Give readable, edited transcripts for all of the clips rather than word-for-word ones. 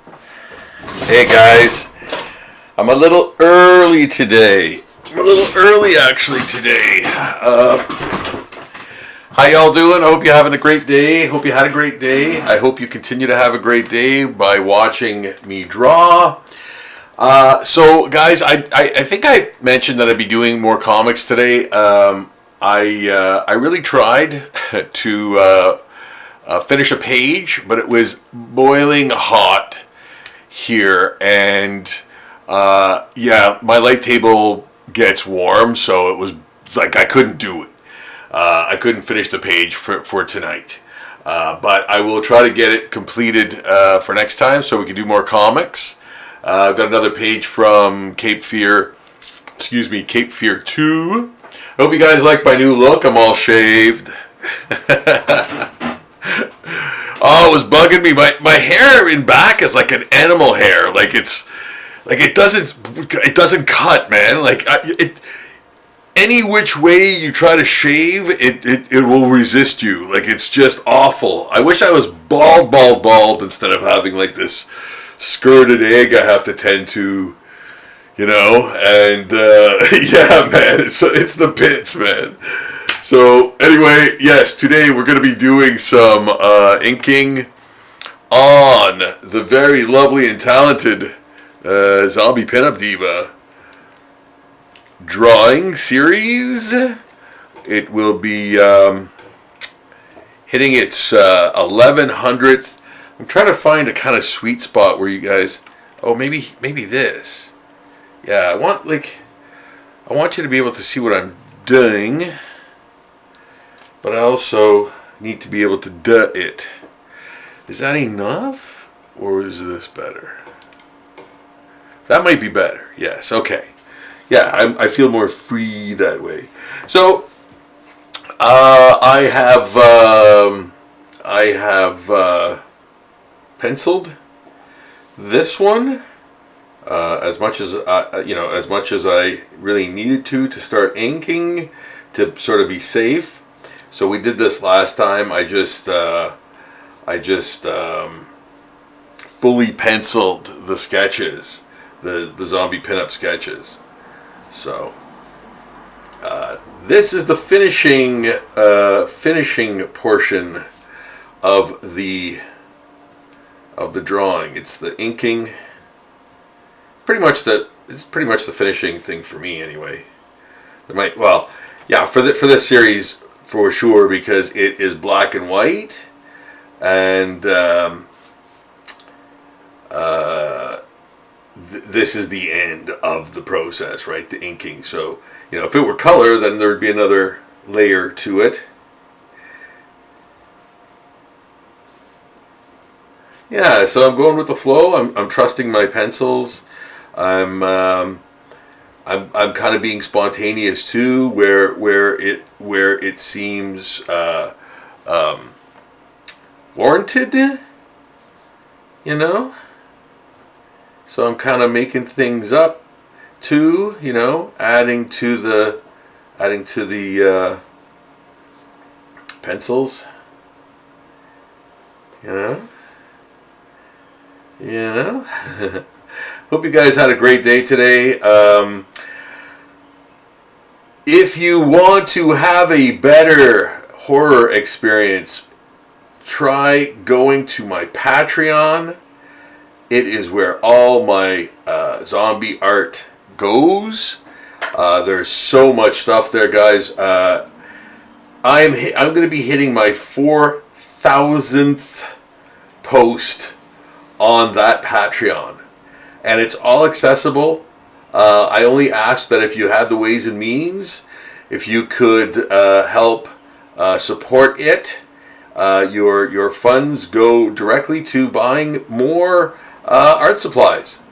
Hey guys, I'm a little early today. I'm a little early actually today. How y'all doing? I hope you're having a great day. Hope you had a great day. I hope you continue to have a great day by watching me draw. So guys, I think I mentioned that I'd be doing more comics today. I really tried to finish a page, but it was boiling hot here, and yeah, my light table gets warm, so it was like I couldn't do it. I couldn't finish the page for tonight, but I will try to get it completed for next time, so we can do more comics. I've got another page from Cape Fear 2. I hope you guys like my new look. I'm all shaved. Oh, it was bugging me. My hair in back is like an animal hair. Like it doesn't cut, man. Any which way you try to shave, it will resist you. Like, it's just awful. I wish I was bald instead of having like this skirted egg I have to tend to, you know. And yeah, man, it's the pits, man. So anyway, yes, today we're going to be doing some inking on the very lovely and talented Zombie Pinup Diva drawing series. It will be hitting its 1100th. I'm trying to find a kind of sweet spot where you guys, oh, maybe this. Yeah, I want you to be able to see what I'm doing. But I also need to be able to do it. Is that enough? Or is this better? That might be better. Yes, okay. Yeah, I feel more free that way. So, I have penciled this one as much as I really needed to start inking to sort of be safe. So we did this last time. I just fully penciled the sketches, the zombie pinup sketches. So this is the finishing portion of the drawing. It's the inking. It's pretty much the finishing thing for me anyway. For this series, for sure, because it is black and white, and this is the end of the process, right? The inking. So, you know, if it were color, then there would be another layer to it. Yeah, so I'm going with the flow. I'm trusting my pencils. I'm kind of being spontaneous too, where it seems warranted, you know. So I'm kind of making things up too, you know, adding to the pencils, you know. Hope you guys had a great day today. If you want to have a better horror experience, try going to my Patreon. It is where all my zombie art goes. There's so much stuff there, guys. I'm going to be hitting my 4,000th post on that Patreon, and it's all accessible. I only ask that if you have the ways and means, if you could help support it. Your funds go directly to buying more art supplies,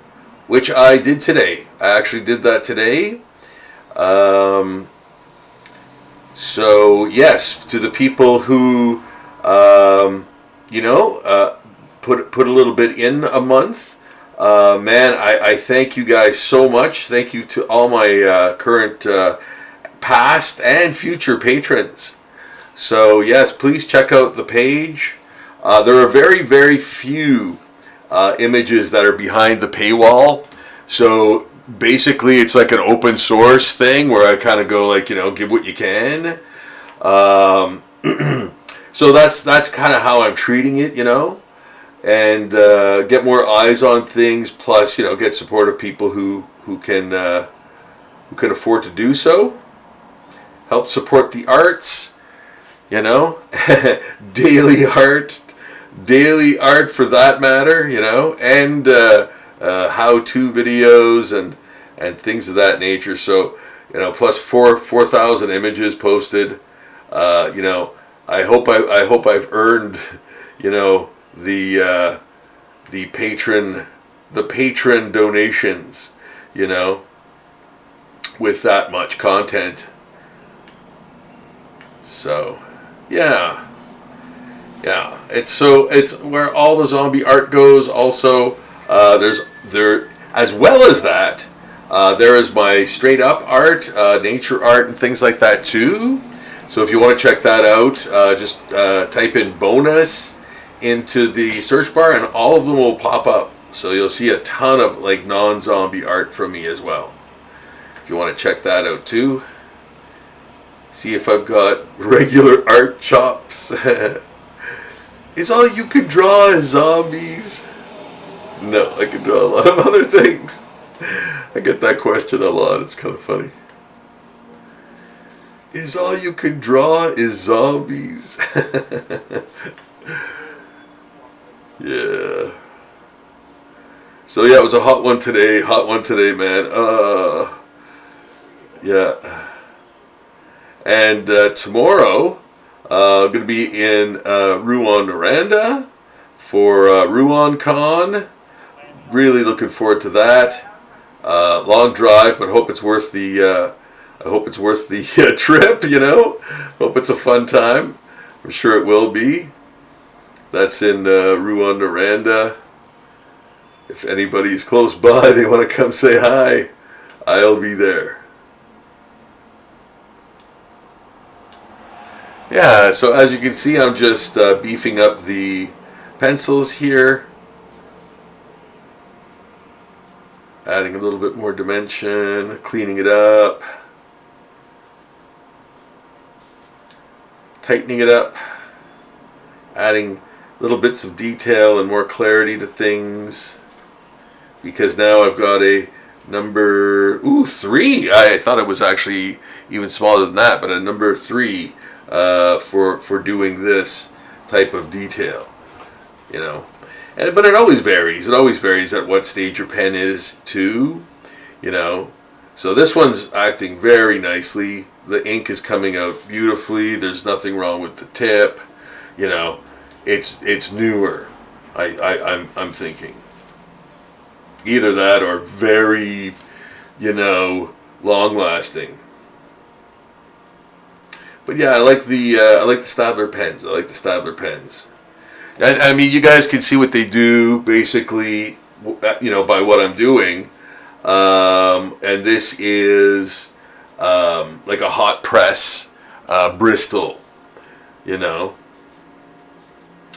which I did today. I actually did that today. So yes, to the people who put a little bit in a month, man, I thank you guys so much. Thank you to all my current, past, and future patrons. So yes, please check out the page. There are very, very few images that are behind the paywall. So basically it's like an open source thing where I kind of go like, give what you can. So that's kind of how I'm treating it, and get more eyes on things, plus get support of people who can afford to do so. Help support the arts, daily art for that matter, and how-to videos and things of that nature. So plus 4,000 images posted. I hope I've earned the patron donations, with that much content. So yeah, it's where all the zombie art goes. Also, there as well as that, there is my straight up art, nature art, and things like that too. So if you want to check that out, just type in bonus into the search bar, and all of them will pop up. So you'll see a ton of like non-zombie art from me as well. If you want to check that out too. See if I've got regular art chops. Is all you could draw is zombies? No, I can draw a lot of other things. I get that question a lot. It's kind of funny. Is all you can draw is zombies? Yeah. So yeah, it was a hot one today. Man. Yeah. And tomorrow, I'm going to be in Rouen-Noranda for RouenCon. Really looking forward to that. Long drive, but hope it's worth the trip. Hope it's a fun time. I'm sure it will be. That's in Rouen-Noranda. If anybody's close by, they want to come say hi, I'll be there. Yeah, so as you can see, I'm just beefing up the pencils here. Adding a little bit more dimension, cleaning it up, tightening it up, adding little bits of detail and more clarity to things. Because now I've got a number 3. I thought it was actually even smaller than that, but a number 3 for doing this type of detail, but it always varies. It always varies at what stage your pen is too, So this one's acting very nicely. The ink is coming out beautifully. There's nothing wrong with the tip. It's newer. I'm thinking. Either that or very, long lasting. But yeah, I like the Staedtler pens. And I mean, you guys can see what they do basically, by what I'm doing. And this is like a hot press Bristol,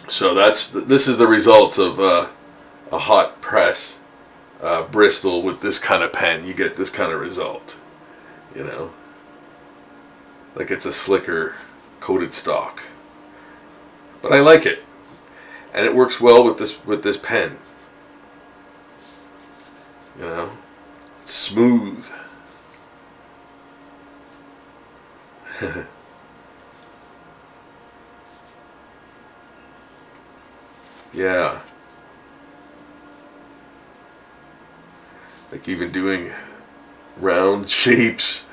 So this is the results of a hot press Bristol with this kind of pen. You get this kind of result, like it's a slicker coated stock. But I like it, and it works well with this pen. It's smooth. Yeah. Like even doing round shapes,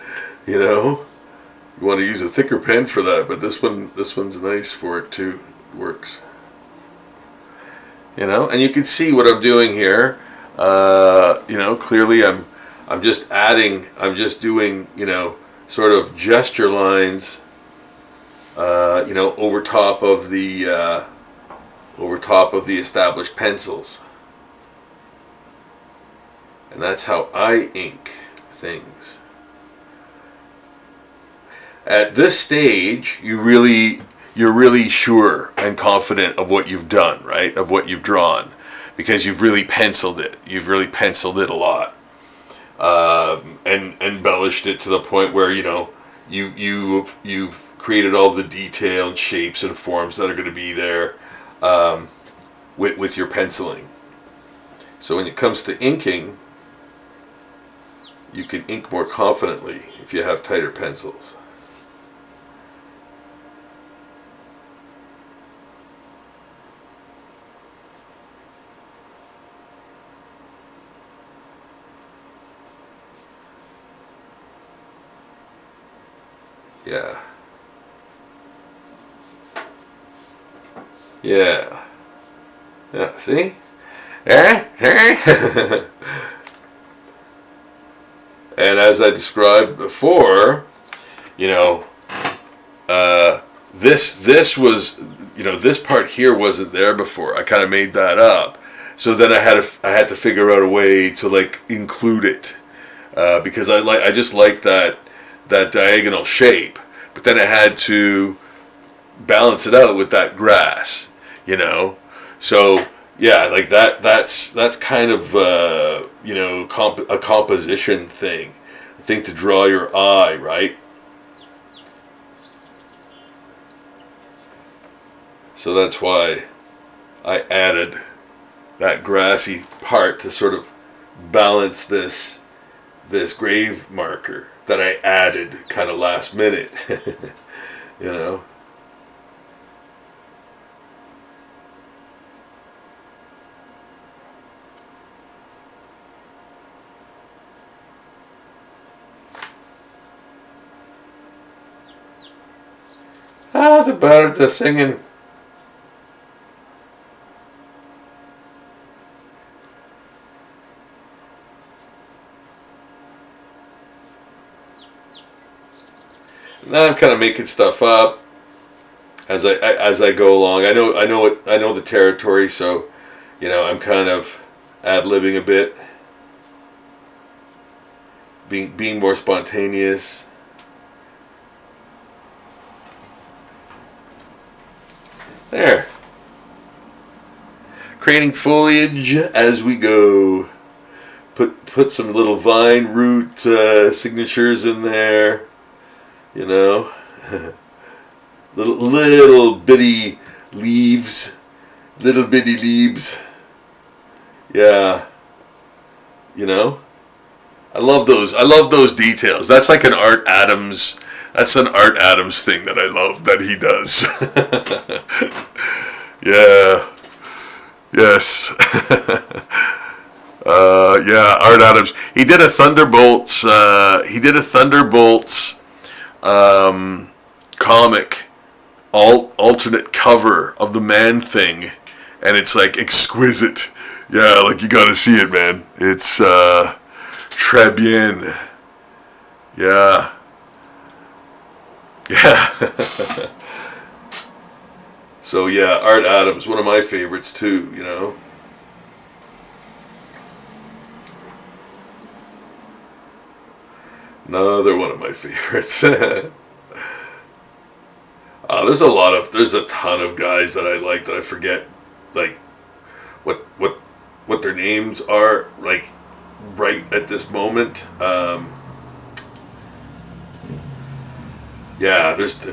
You want to use a thicker pen for that, but this one's nice for it too. It works. And you can see what I'm doing here. Clearly I'm just doing, sort of gesture lines, over top of the established pencils. And that's how I ink things. At this stage, you're really sure and confident of what you've done, right? Of what you've drawn. because you've really penciled it. You've really penciled it a lot, and embellished it to the point where you've created all the detail and shapes and forms that are going to be there with your penciling. So when it comes to inking, you can ink more confidently if you have tighter pencils. Yeah. Yeah. Yeah, see? And as I described before, this was, this part here wasn't there before. I kind of made that up. So then I had to figure out a way to like include it, because I just like that diagonal shape. But then I had to balance it out with that grass, So yeah, like that's kind of a composition thing. I think to draw your eye, right? So that's why I added that grassy part to sort of balance this grave marker that I added kind of last minute. Ah, the birds are singing. Now I'm kind of making stuff up as I go along. I know the territory, so I'm kind of ad-libbing a bit, being more spontaneous. There. Creating foliage as we go. Put some little vine root signatures in there. Little bitty leaves. Yeah. I love those details. That's like an Art Adams. That's an Art Adams thing that I love that he does. Yeah. Yes. Yeah, Art Adams. He did a Thunderbolts. Comic alternate cover of the Man-Thing, and it's like exquisite. Yeah, like you got to see it, man. It's très bien. Yeah. Yeah. So yeah, Art Adams, one of my favorites too, Another one of my favorites. There's a ton of guys that I like that I forget, like, what their names are, like, right at this moment. Yeah, there's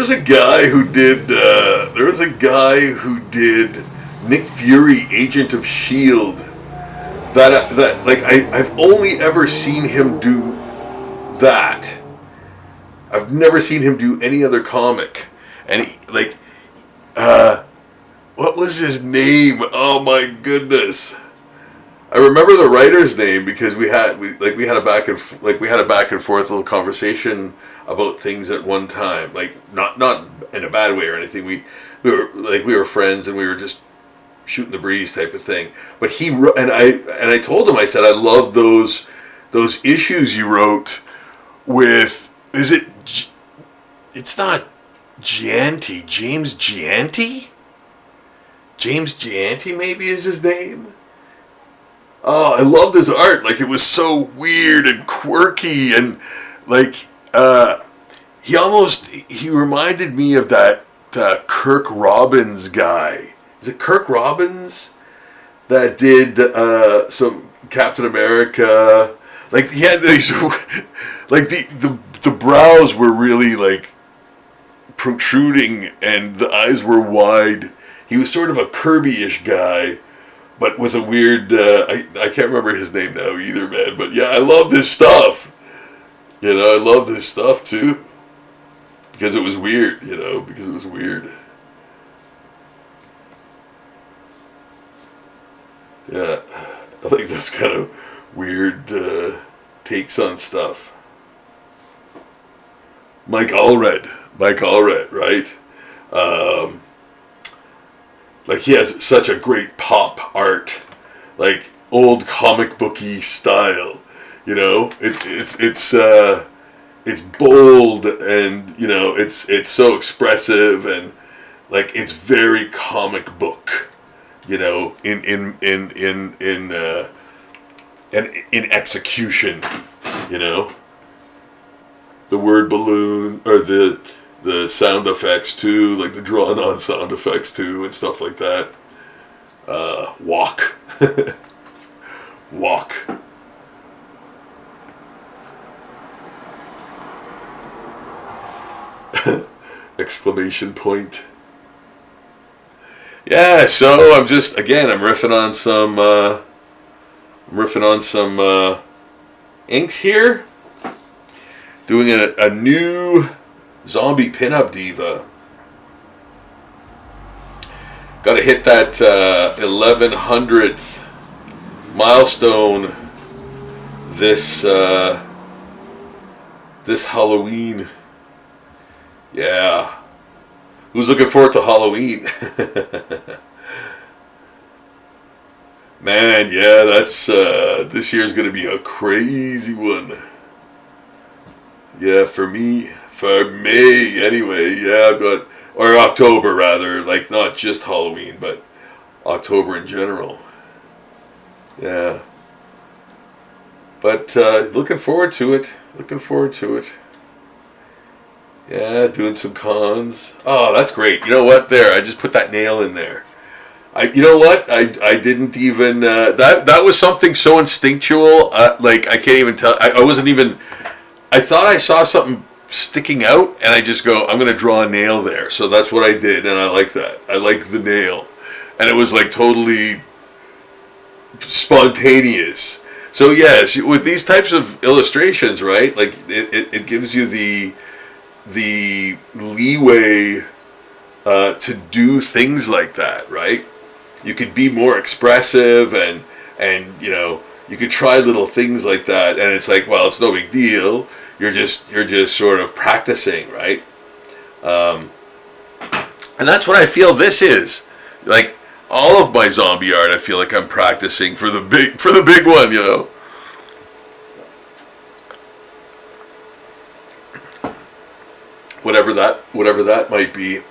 a guy who did Nick Fury, Agent of S.H.I.E.L.D. That like I've only ever seen him do that. I've never seen him do any other comic. And what was his name? Oh my goodness. I remember the writer's name because we had a back and forth little conversation about things at one time. Like not in a bad way or anything. We were friends and we were just shooting the breeze type of thing. But he wrote, and I told him, I said, I love those issues you wrote with, it's not Gianti, James Gianti? James Gianti maybe is his name? Oh, I loved his art. Like, it was so weird and quirky, and like he reminded me of that Kirk Robbins guy. is it Kirk Robbins that did some Captain America? Like he had these, like the brows were really like protruding and the eyes were wide. He was sort of a Kirby-ish guy, but with a weird, I can't remember his name now either, man. But yeah, I love this stuff. You know, I love this stuff too. Because it was weird, you know, because it was weird. Yeah, I like this kind of weird takes on stuff. Mike Allred, right? Like he has such a great pop art, like old comic booky style. You know, it's bold and you know it's so expressive and like it's very comic book. You know, in execution. You know, the word balloon or the sound effects too, like the drawn on sound effects too and stuff like that. Walk. Walk. Exclamation point. Yeah, so I'm riffing on some inks here. Doing a new zombie pinup diva. Got to hit that 1100th milestone this Halloween. Yeah. Who's looking forward to Halloween? Man, yeah, that's this year's gonna be a crazy one. Yeah, for me anyway. Yeah, I've got, or October rather, like not just Halloween, but October in general. Yeah. But looking forward to it. Yeah, doing some cons. Oh, that's great. You know what? There, I just put that nail in there. You know what? I didn't even that was something so instinctual. Like I can't even tell. I wasn't even. I thought I saw something sticking out, and I just go, I'm gonna draw a nail there. So that's what I did, and I like that. I liked the nail, and it was like totally spontaneous. So yes, with these types of illustrations, right? Like it gives you the leeway to do things like that, right? You could be more expressive and you know you could try little things like that, and it's like, well, it's no big deal. You're just sort of practicing, right? And that's what I feel this is. Like all of my zombie art, I feel like I'm practicing for the big one, you know. Whatever that might be.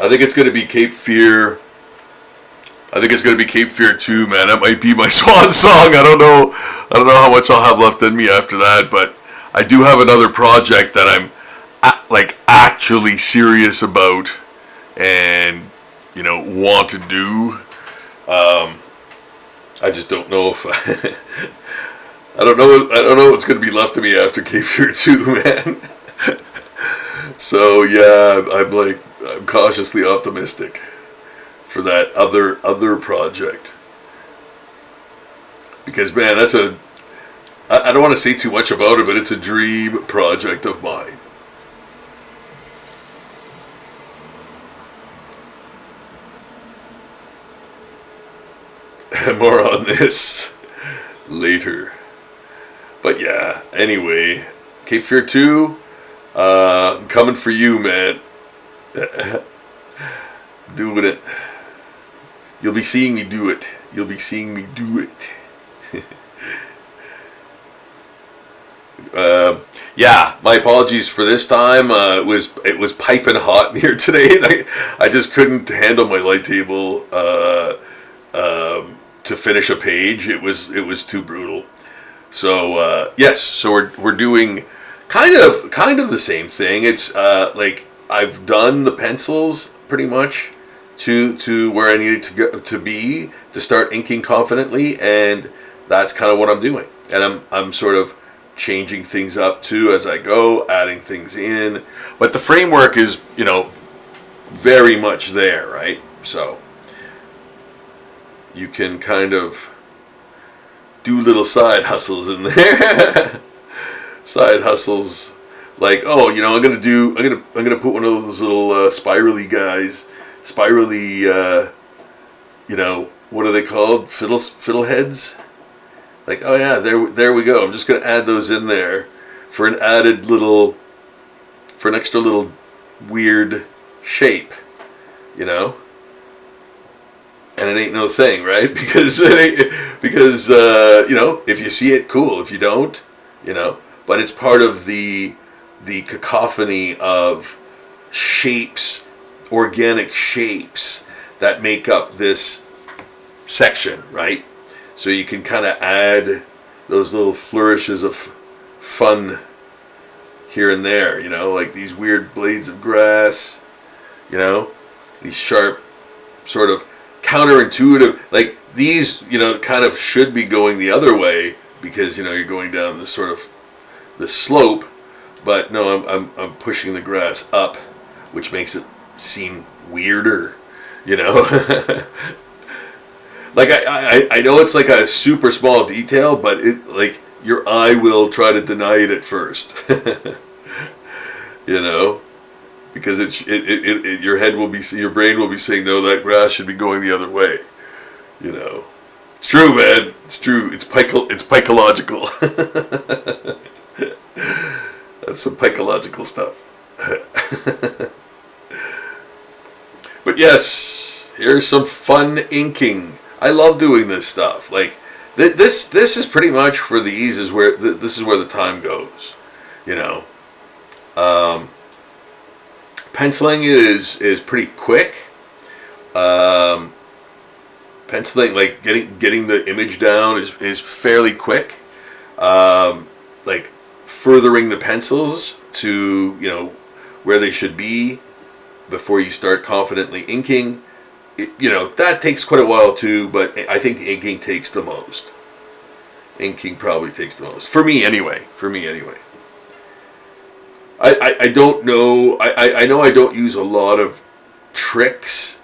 I think it's going to be Cape Fear. I think it's going to be Cape Fear 2, man. That might be my swan song. I don't know how much I'll have left in me after that, but I do have another project that I'm like actually serious about and you know want to do. I just don't know if I don't know what's going to be left of me after Cape Fear 2, man. So yeah, I'm cautiously optimistic for that other project, because man, I don't want to say too much about it, but it's a dream project of mine. And more on this later. But yeah, anyway, Cape Fear 2. I'm coming for you, man. Doing it. You'll be seeing me do it. Yeah, my apologies for this time. It was piping hot in here today, and I just couldn't handle my light table to finish a page. It was too brutal. So yes, so we're doing kind of the same thing. It's like I've done the pencils pretty much. to where I needed to go to be to start inking confidently, and that's kind of what I'm doing. And I'm sort of changing things up too as I go, adding things in. But the framework is, very much there, right? So you can kind of do little side hustles in there. Side hustles like, oh, I'm gonna put one of those little spirally guys, what are they called? Fiddle heads. Like, oh yeah, there we go. I'm just gonna add those in there for an extra little weird shape, And it ain't no thing, right? Because if you see it, cool. If you don't, But it's part of the cacophony of shapes, organic shapes that make up this section, right? So you can kind of add those little flourishes of fun here and there, like these weird blades of grass, these sharp, sort of counterintuitive, like these, kind of should be going the other way because, you're going down this sort of the slope, but no, I'm pushing the grass up, which makes it seem weirder, Like I know it's like a super small detail, but it like your eye will try to deny it at first, because your brain will be saying, no, that grass should be going the other way, It's true, man. It's true. It's psychological. That's some psychological stuff. But yes, here's some fun inking. I love doing this stuff. Like this is pretty much for these is where this is where the time goes. Penciling is pretty quick. Penciling, like getting the image down is fairly quick. Like furthering the pencils to where they should be before you start confidently inking. That takes quite a while too, but I think the inking takes the most. Inking probably takes the most. For me anyway. I don't know. I know I don't use a lot of tricks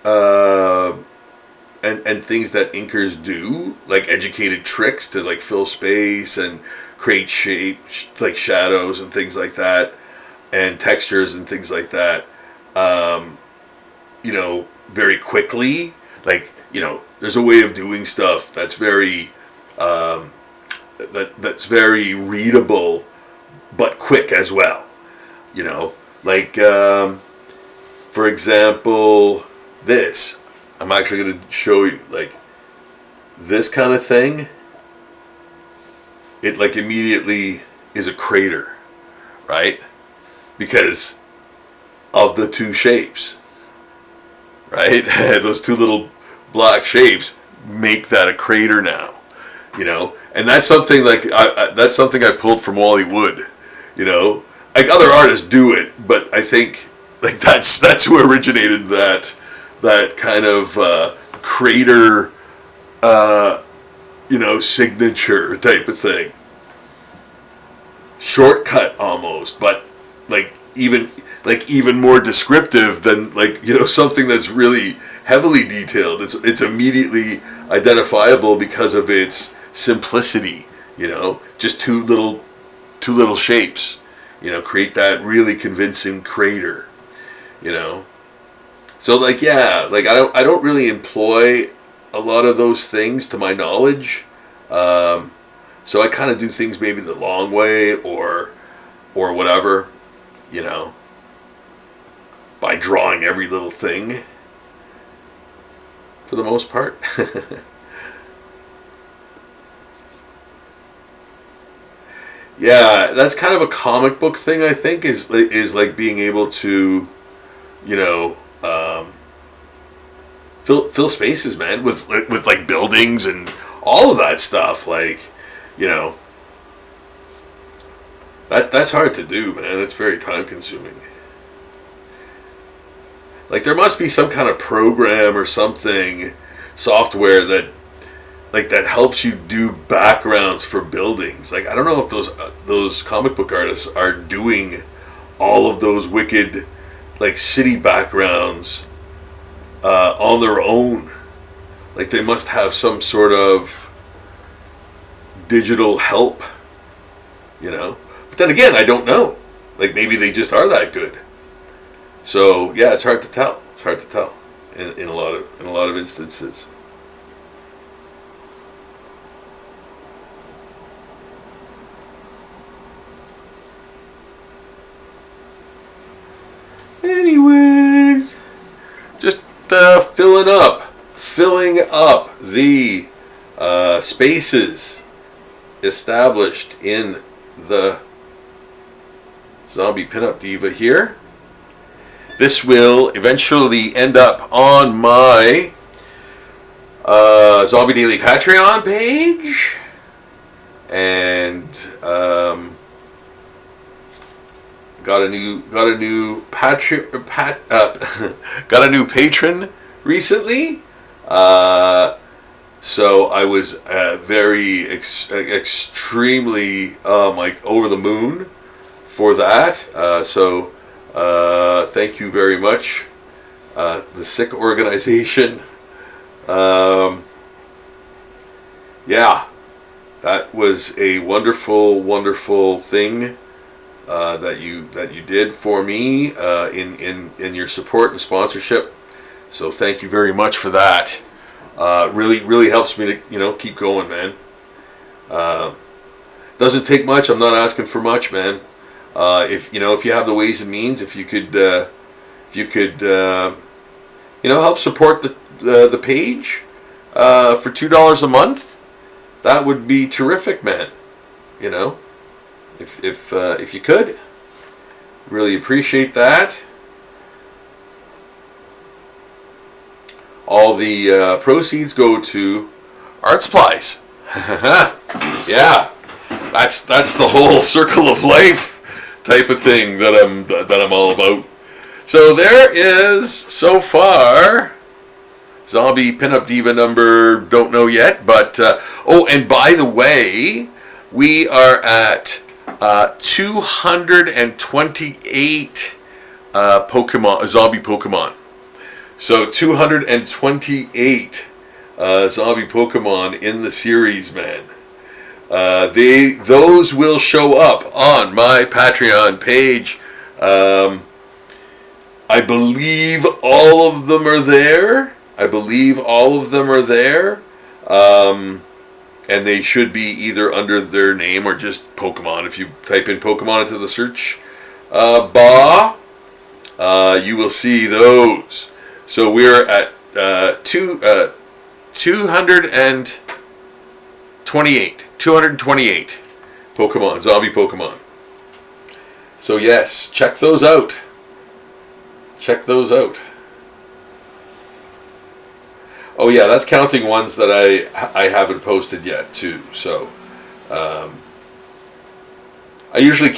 and things that inkers do, like educated tricks to like fill space and create shape, like shadows and things like that, and textures and things like that. Very quickly. Like, there's a way of doing stuff that's very that's very readable but quick as well. Like for example, this. I'm actually going to show you, like, this kind of thing. It like immediately is a crater, right? Because of the two shapes. Right? Those two little black shapes make that a crater now, and that's something like that's something I pulled from Wally Wood, like other artists do it, but I think like that's who originated that kind of crater, signature type of thing, shortcut almost, but like even more descriptive than something that's really heavily detailed. It's immediately identifiable because of its simplicity. Just two little shapes. Create that really convincing crater. So like I don't really employ a lot of those things to my knowledge. So I kind of do things maybe the long way or whatever. By drawing every little thing, for the most part. Yeah, that's kind of a comic book thing, I think, is like being able to, fill spaces, man, with like buildings and all of that stuff. Like, that's hard to do, man. It's very time consuming. Like there must be some kind of program or something, software that helps you do backgrounds for buildings. Like I don't know if those comic book artists are doing all of those wicked like city backgrounds on their own. Like they must have some sort of digital help, you know. But then again, I don't know. Like maybe they just are that good. So yeah, it's hard to tell. It's hard to tell in a lot of instances. Anyways, just filling up the spaces established in the Zombie Pinup Diva here. This will eventually end up on my Zombie Daily Patreon page, and got a new got a new patron recently. So I was very extremely like over the moon for that. So thank you very much, the Sick Organization. Yeah, that was a wonderful thing that you did for me in your support and sponsorship. So thank you very much for that. Really helps me to keep going, man. Doesn't take much. I'm not asking for much, man. If you have the ways and means, if you could help support the page for $2 a month, that would be terrific, man. If you could, really appreciate that. All the proceeds go to art supplies. Yeah, that's the whole circle of life type of thing that I'm all about. So there is so far Zombie Pinup Diva number, don't know yet, but and by the way, we are at 228 zombie Pokemon. So 228 zombie Pokemon in the series, man. Those will show up on my Patreon page. I believe all of them are there. And they should be either under their name or just Pokemon. If you type in Pokemon into the search bar, you will see those. So we're at 228 Pokemon, zombie Pokemon. So yes, check those out. Oh yeah, that's counting ones that I haven't posted yet too. So I usually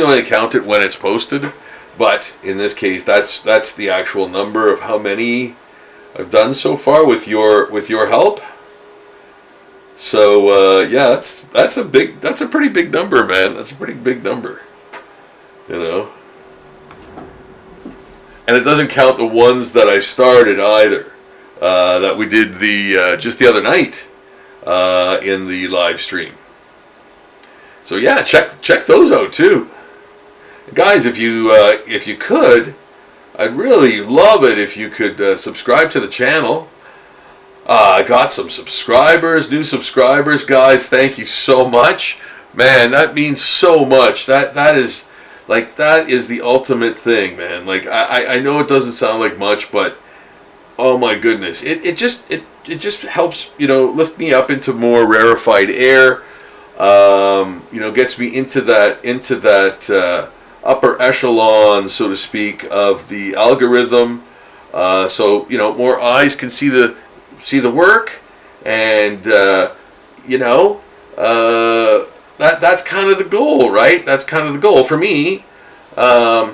only count it when it's posted, but in this case, that's the actual number of how many I've done so far with your help. So yeah, that's a pretty big number, man. That's a pretty big number, And it doesn't count the ones that I started either. That we did just the other night in the live stream. So yeah, check those out too, guys. If you could, I'd really love it if you could subscribe to the channel. I got some new subscribers, guys. Thank you so much, man. That means so much. That is the ultimate thing, man. Like I know it doesn't sound like much, but oh my goodness, it just helps lift me up into more rarefied air. Gets me into that upper echelon, so to speak, of the algorithm. So more eyes can see the work, and that's kind of the goal, right? That's kind of the goal for me. To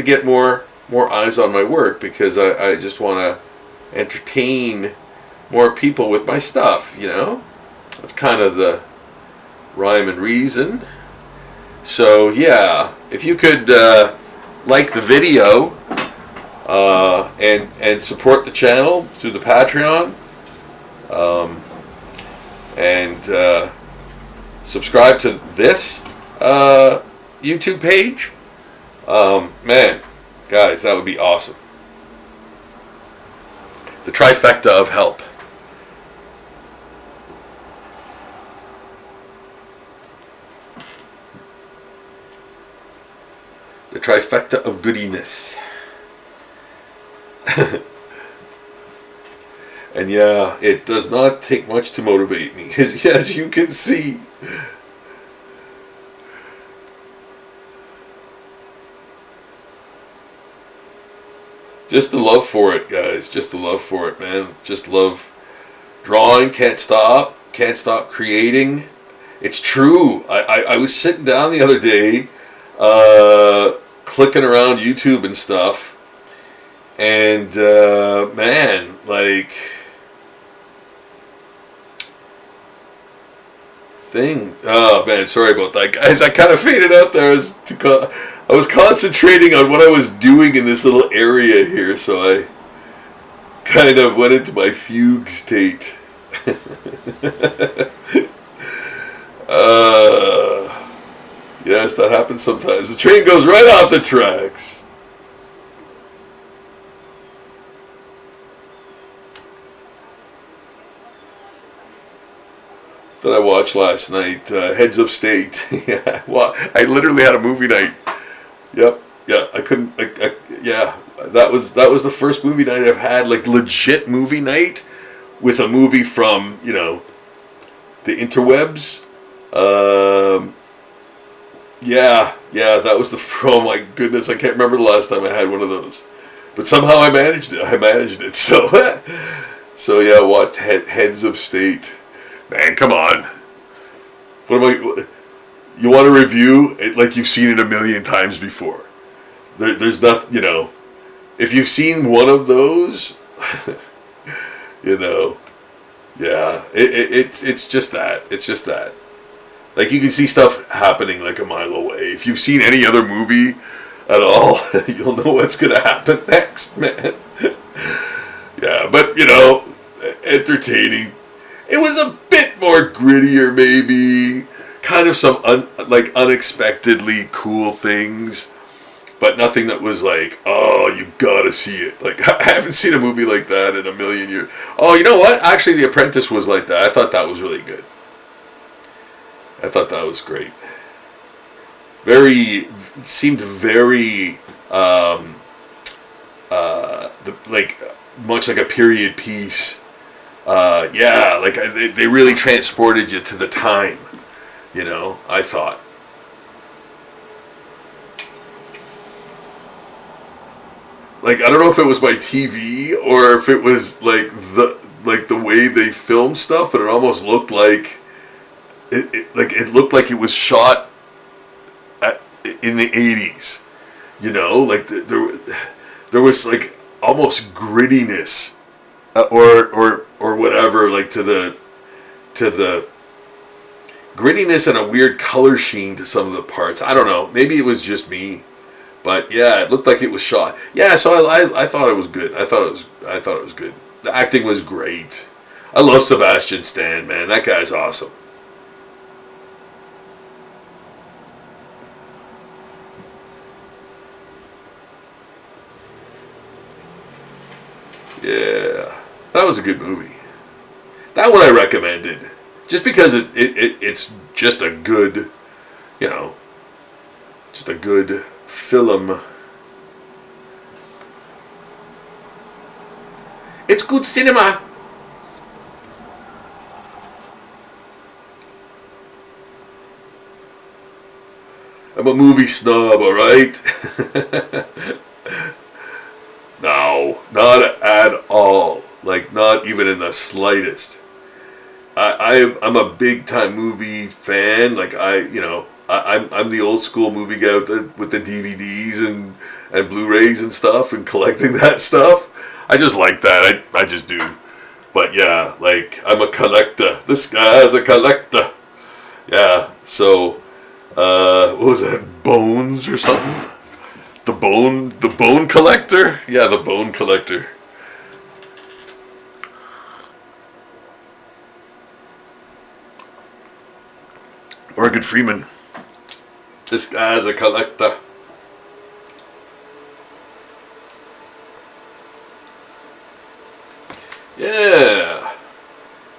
get more more eyes on my work, because I just want to entertain more people with my stuff, you know? That's kind of the rhyme and reason. So yeah, if you could like the video and support the channel through the Patreon, and subscribe to this YouTube page, man, guys, that would be awesome. The trifecta of help. The trifecta of goodiness. And yeah, it does not take much to motivate me, as you can see. Just the love for it, guys. Just the love for it, man. Just love drawing. Can't stop creating. It's true. I was sitting down the other day, clicking around YouTube and stuff, and man, like, oh man, sorry about that, guys. I kind of faded out there. I was concentrating on what I was doing in this little area here, so I kind of went into my fugue state. Yes, that happens sometimes. The train goes right off the tracks. That I watched last night, Heads of State. Yeah, well, I literally had a movie night. Yep, yeah, I couldn't. Yeah, that was the first movie night I've had, like legit movie night, with a movie from, you know, the interwebs. Yeah, that was oh my goodness, I can't remember the last time I had one of those, but somehow I managed it. So yeah, what Heads of State, man, come on. What am I? You want to review it like you've seen it a million times before? There's nothing, you know. If you've seen one of those, you know, yeah, it's just that. It's just that. Like, you can see stuff happening like a mile away. If you've seen any other movie at all, you'll know what's going to happen next, man. Yeah, but, you know, entertaining. It was a bit more grittier, maybe. Kind of some, unexpectedly cool things. But nothing that was like, oh, you gotta see it. Like, I haven't seen a movie like that in a million years. Oh, you know what? Actually, The Apprentice was like that. I thought that was really good. I thought that was great. Seemed very, much like a period piece. Yeah, like they really transported you to the time, you know, I thought. Like, I don't know if it was my TV or if it was like the way they filmed stuff, but it almost looked like it looked like it was shot in the 80s, you know, like there was like almost grittiness, or whatever, like to the grittiness and a weird color sheen to some of the parts. I don't know, maybe it was just me, but yeah, it looked like it was shot. Yeah, so I thought it was good. I thought it was good. The acting was great. I love Sebastian Stan, man. That guy's awesome. Yeah, that was a good movie. That one I recommended, just because it's just a good, you know, just a good film. It's good cinema. I'm a movie snob, alright? No, not at all. Like, not even in the slightest. I'm a big time movie fan. Like, I'm the old school movie guy with the DVDs and and Blu-rays and stuff and collecting that stuff. I just like that. I just do. But yeah, like, I'm a collector. This guy's a collector. Yeah, so, what was that, Bones or something? The Bone Collector? Yeah, the Bone Collector. Morgan Freeman. This guy's a collector. Yeah,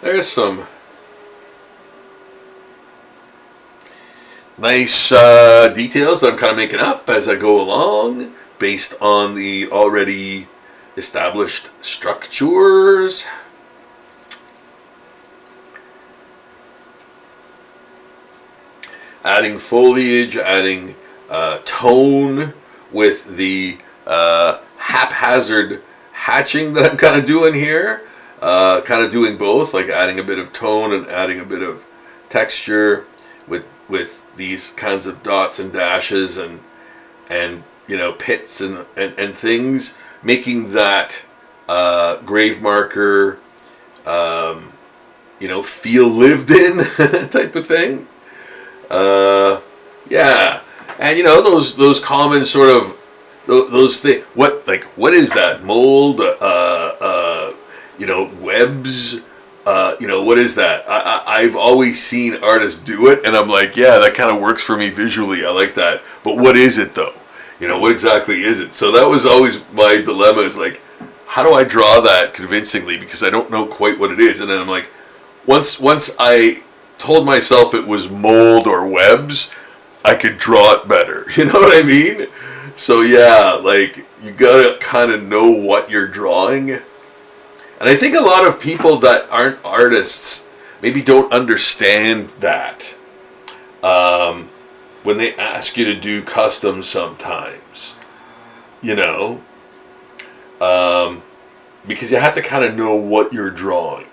there's some nice details that I'm kind of making up as I go along based on the already established structures. Adding foliage, adding tone with the haphazard hatching that I'm kind of doing here. Kind of doing both, like adding a bit of tone and adding a bit of texture with these kinds of dots and dashes and you know, pits and things, making that grave marker you know, feel lived in type of thing. Yeah, and you know, those common sort of those things. What is that, mold? You know, webs. You know, what is that? I've always seen artists do it, and I'm like, yeah, that kind of works for me visually. I like that. But what is it though? You know, what exactly is it? So that was always my dilemma. Is like, how do I draw that convincingly? Because I don't know quite what it is. And then I'm like, once I told myself it was mold or webs, I could draw it better. You know what I mean? So yeah, like, you gotta kind of know what you're drawing. And I think a lot of people that aren't artists maybe don't understand that when they ask you to do custom sometimes, you know, because you have to kind of know what you're drawing.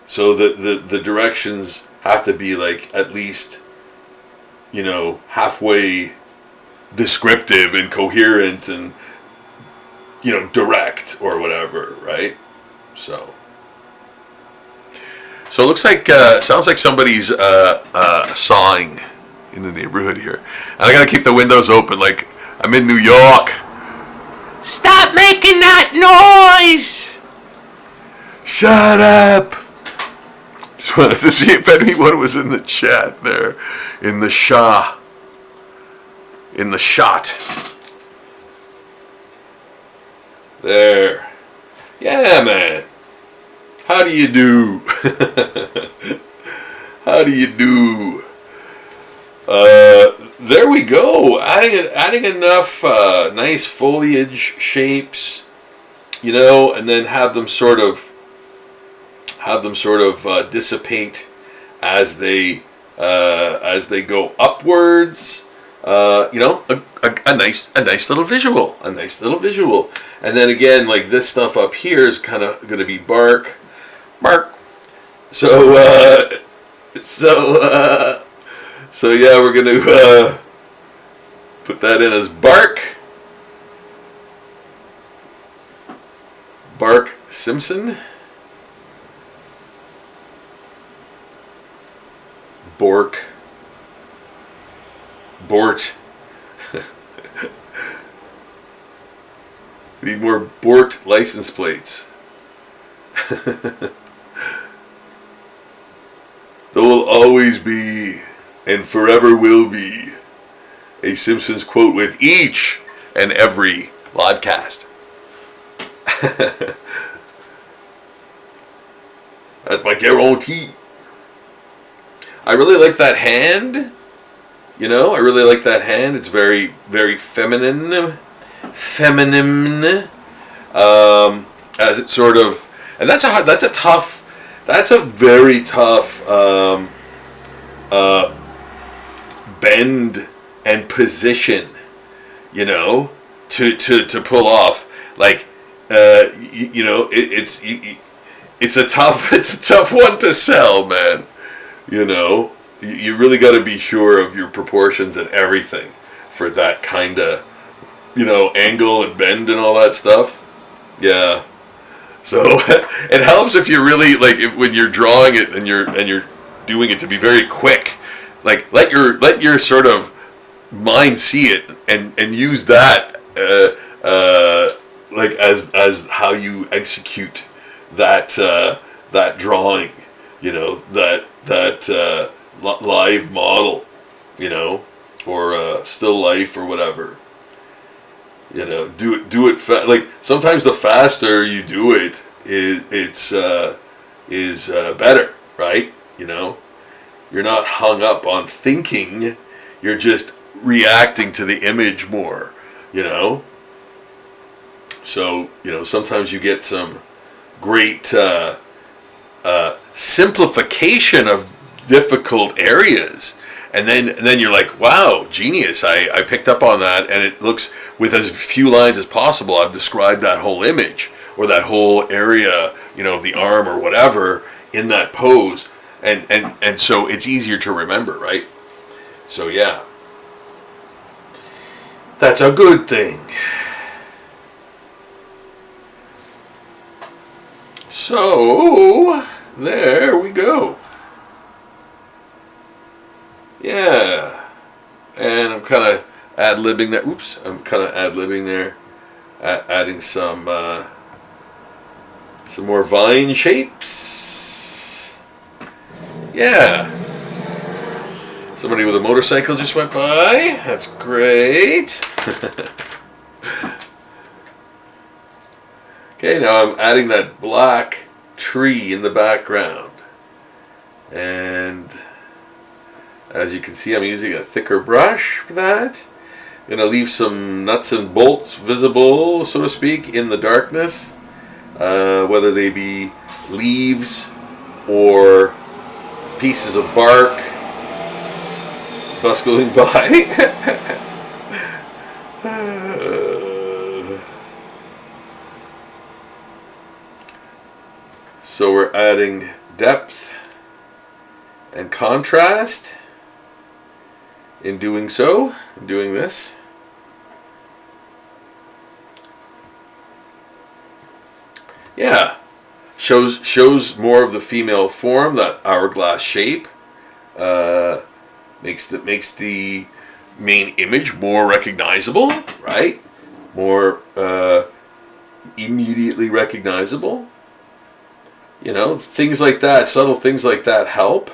So the directions have to be like at least, you know, halfway descriptive and coherent and, you know, direct or whatever, right? So it looks like, sounds like somebody's sawing in the neighborhood here. And I gotta keep the windows open like I'm in New York. Stop making that noise! Shut up! Just wanted to see if anyone was in the chat there. In the shot. There. Yeah, man. How do you do? How do you do? There we go. Adding enough nice foliage shapes, you know, and then have them sort of dissipate as they go upwards. You know, a nice little visual, And then again, like this stuff up here is kind of going to be bark. So yeah, we're going to put that in as bark. Bark Simpson. Bort. We need more Bort license plates. There will always be, and forever will be, a Simpsons quote with each and every live cast. That's my guarantee. I really like that hand. You know, I really like that hand. It's very, very feminine. As it sort of, and that's a very tough bend and position, you know, to pull off. Like, you know, it's a tough one to sell, man. You know, you really got to be sure of your proportions and everything for that kind of, angle and bend and all that stuff. Yeah. So it helps if you're really if when you're drawing it and you're doing it to be very quick. Like let your sort of mind see it and use that as how you execute that that drawing, that live model, or still life or whatever. Do it like sometimes the faster you do it is better, right? You're not hung up on thinking, you're just reacting to the image more, so sometimes you get some great simplification of difficult areas. And then you're like, wow, genius, I picked up on that, and it looks, with as few lines as possible, I've described that whole image, or that whole area, of the arm or whatever, in that pose, and so it's easier to remember, right? So yeah, that's a good thing. So, there we go. Yeah, and I'm kind of ad-libbing that. Oops, I'm kind of ad-libbing there, adding some more vine shapes. Yeah. Somebody with a motorcycle just went by. That's great. Okay, now I'm adding that black tree in the background, and as you can see, I'm using a thicker brush for that. I'm going to leave some nuts and bolts visible, so to speak, in the darkness, whether they be leaves or pieces of bark, bus going by. So we're adding depth and contrast. In doing so, doing this, yeah, shows more of the female form, that hourglass shape. Makes the main image more recognizable, right? More immediately recognizable. Things like that, subtle things like that help.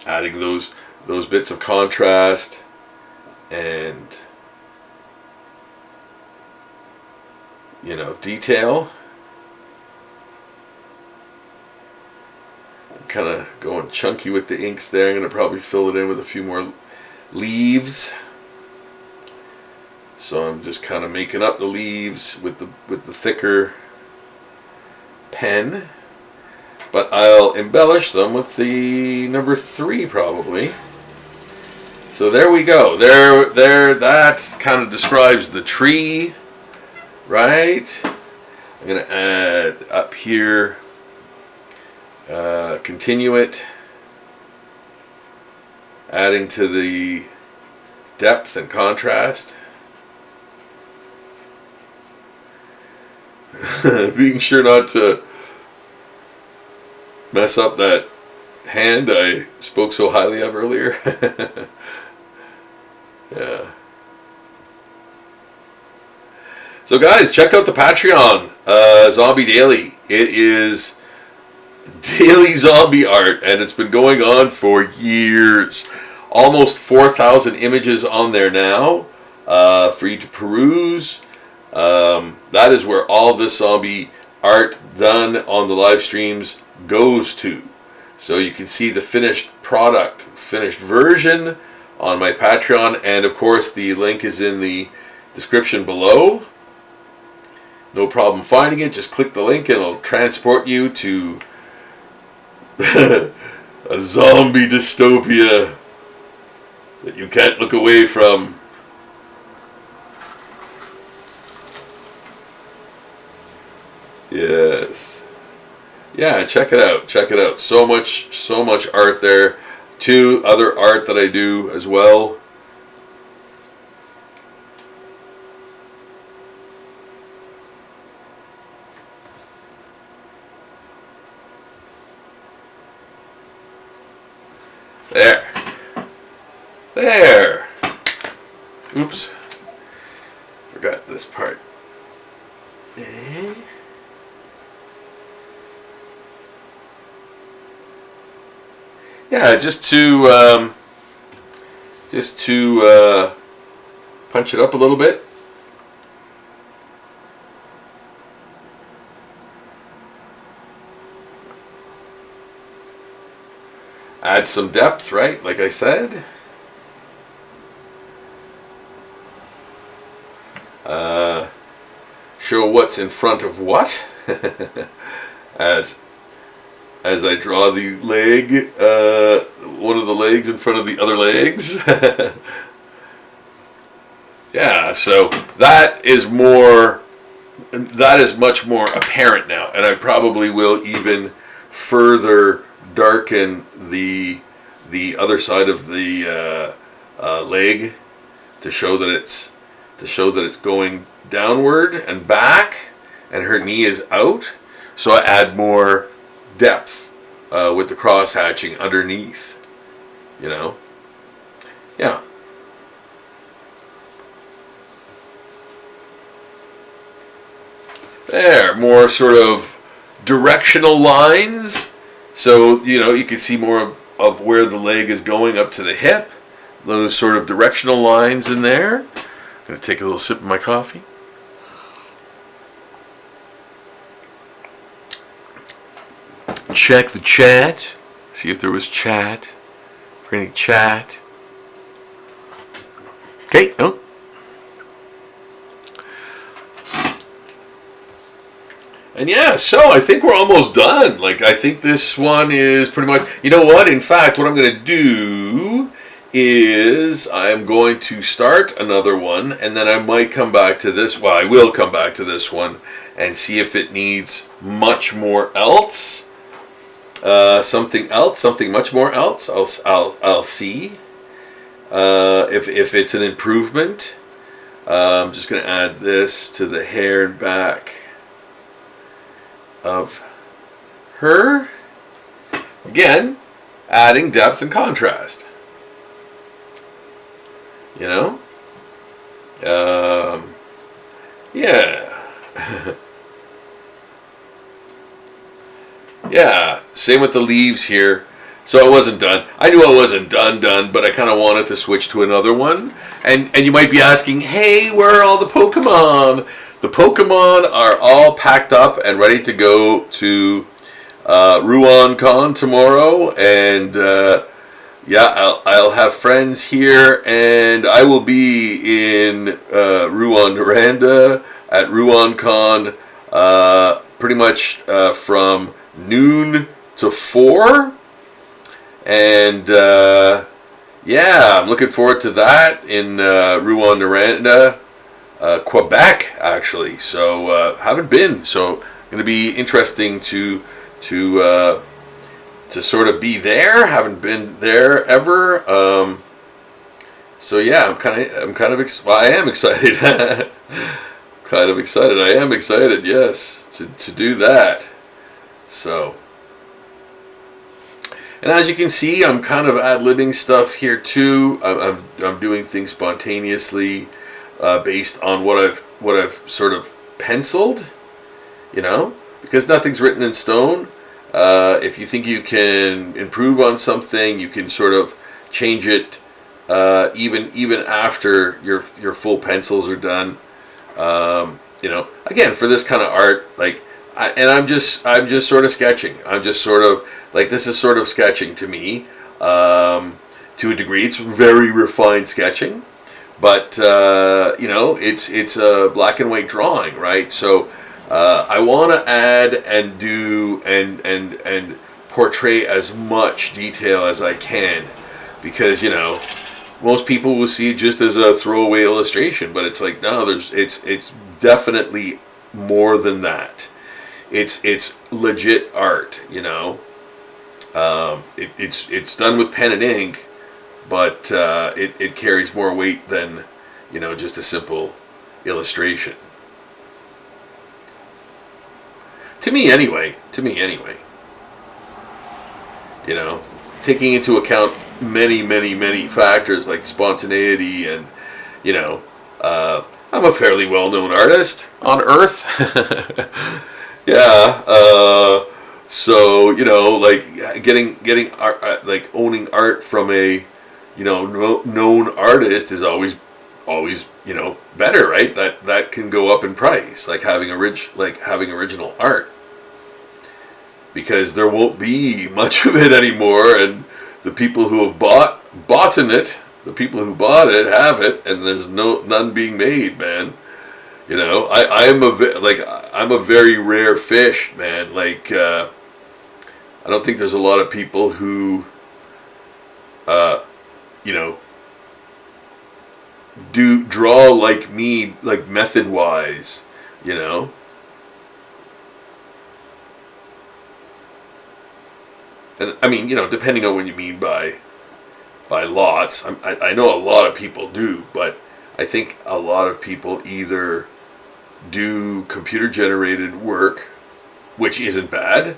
Adding those bits of contrast and detail. I'm kind of going chunky with the inks there. I'm going to probably fill it in with a few more leaves. So I'm just kind of making up the leaves with the thicker pen. But I'll embellish them with the number 3 probably. So there we go. There. That kind of describes the tree, right? I'm going to add up here, continue it, adding to the depth and contrast. Being sure not to mess up that hand I spoke so highly of earlier. Yeah. So guys, check out the Patreon, Zombie Daily. It is daily zombie art, and it's been going on for years. Almost 4,000 images on there now for you to peruse. That is where all this zombie art done on the live streams goes to. So you can see the finished product, finished version on my Patreon, and of course the link is in the description below. No problem finding it, just click the link and it'll transport you to a zombie dystopia that you can't look away from. Yes. Yeah, check it out. Check it out. So much art there. 2 other art that I do as well. There. There. Oops. Forgot this part. Yeah, just to punch it up a little bit. Add some depth, right? Like I said. Show what's in front of what. as I draw the leg, one of the legs in front of the other legs. Yeah, so that is much more apparent now, and I probably will even further darken the other side of the leg to show that it's going downward and back, and her knee is out. So I add more depth with the cross hatching underneath. You know, yeah. There, more sort of directional lines. So, you know, you can see more of where the leg is going up to the hip. Those sort of directional lines in there. I'm going to take a little sip of my coffee. Check the chat. See if there was chat. For any chat. Okay, no. And yeah, so I think we're almost done. Like, I think this one is pretty much... You know what? In fact, what I'm going to do is I'm going to start another one, and then I might come back to this. Well, I will come back to this one and see if it needs much more else. Something else, something much more else. I'll see if it's an improvement. I'm just going to add this to the hair and back of her. Again, adding depth and contrast. You know? Yeah. Yeah, same with the leaves here. So I wasn't done. I knew I wasn't done, but I kind of wanted to switch to another one. And you might be asking, hey, where are all the Pokemon? The Pokemon are all packed up and ready to go to RuanCon tomorrow. And yeah, I'll have friends here, and I will be in Rouyn-Noranda at RuanCon pretty much from noon to 4. And yeah, I'm looking forward to that in Rouyn-Noranda, Quebec, actually. So haven't been, so going to be interesting to sort of be there. Haven't been there ever. So yeah, I am excited. Kind of excited. I am excited. Yes, to do that. So. And as you can see, I'm kind of ad-libbing stuff here too. I'm doing things spontaneously, based on what I've sort of penciled, you know, because nothing's written in stone. If you think you can improve on something, you can sort of change it, even after your full pencils are done. You know, again, for this kind of art, like, I'm just sort of sketching. I'm just sort of like, this is sort of sketching to me, to a degree. It's very refined sketching, but you know, it's a black and white drawing, right? So I want to add and do and portray as much detail as I can, because, you know, most people will see it just as a throwaway illustration, but it's like, no, it's definitely more than that. It's legit art, you know. It's done with pen and ink, but it carries more weight than, you know, just a simple illustration. To me anyway. You know, taking into account many factors like spontaneity and, you know, I'm a fairly well-known artist on Earth. Yeah. So, you know, like getting art, like owning art from a, you know, known artist is always, you know, better, right? That can go up in price, like having original art, because there won't be much of it anymore, and the people who have bought it, the people who bought it have it, and there's none being made, man. You know, I'm a very rare fish, man. Like, I don't think there's a lot of people who, you know, do draw like me, like method wise, you know. And I mean, you know, depending on what you mean by lots, I know a lot of people do, but I think a lot of people either do computer generated work, which isn't bad,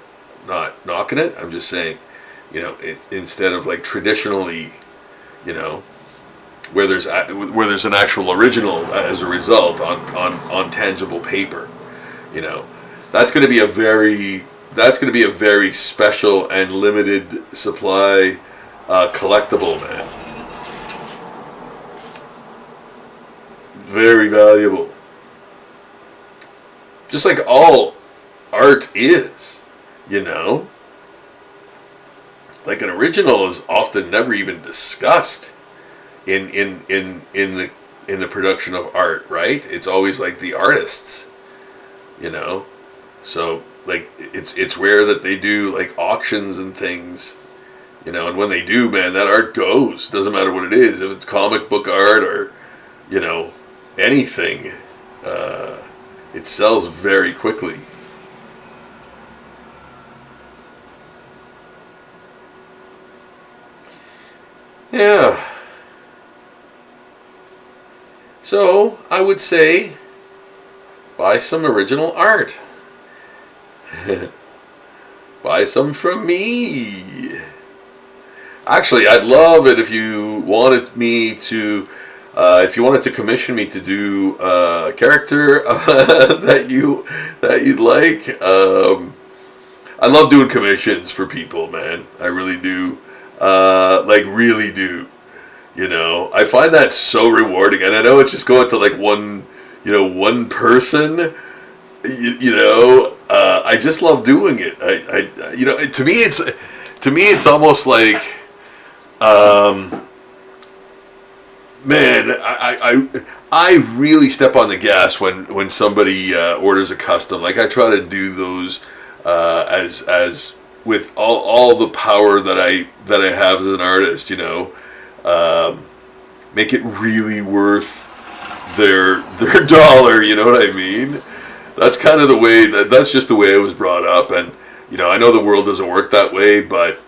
not knocking it. I'm just saying, you know, instead of like traditionally, you know, where there's an actual original as a result on tangible paper, you know, that's going to be a very special and limited supply collectible, man. Very valuable. Just like all art is, you know. Like an original is often never even discussed in the production of art, right? It's always like the artists, you know. So like it's rare that they do like auctions and things, you know. And when they do, man, that art goes. Doesn't matter what it is. If it's comic book art or, you know, anything, it sells very quickly. Yeah. So I would say buy some original art. Buy some from me. Actually, I'd love it if you wanted me to, if you wanted to commission me to do a character that you'd like. I love doing commissions for people, man. I really do. Like really do. You know, I find that so rewarding, and I know it's just going to like one person. You know, I just love doing it. I you know, to me it's almost like, man, I really step on the gas when somebody orders a custom. Like I try to do those as with all the power that I have as an artist. You know, make it really worth their dollar. You know what I mean? That's kind of the way that's just the way I was brought up, and you know, I know the world doesn't work that way, but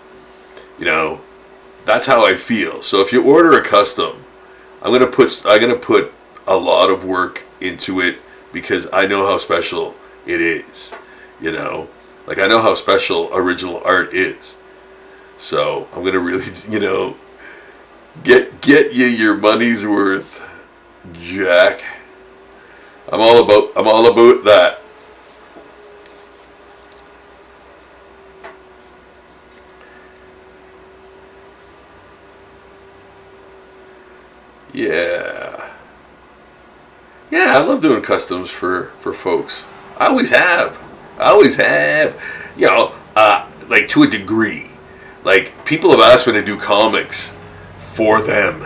you know, that's how I feel. So if you order a custom, I'm gonna put a lot of work into it because I know how special it is. You know, like I know how special original art is. So I'm gonna really, you know, get you your money's worth, Jack. I'm all about that. Yeah. Yeah, I love doing customs for folks. I always have. You know, like to a degree. Like people have asked me to do comics for them,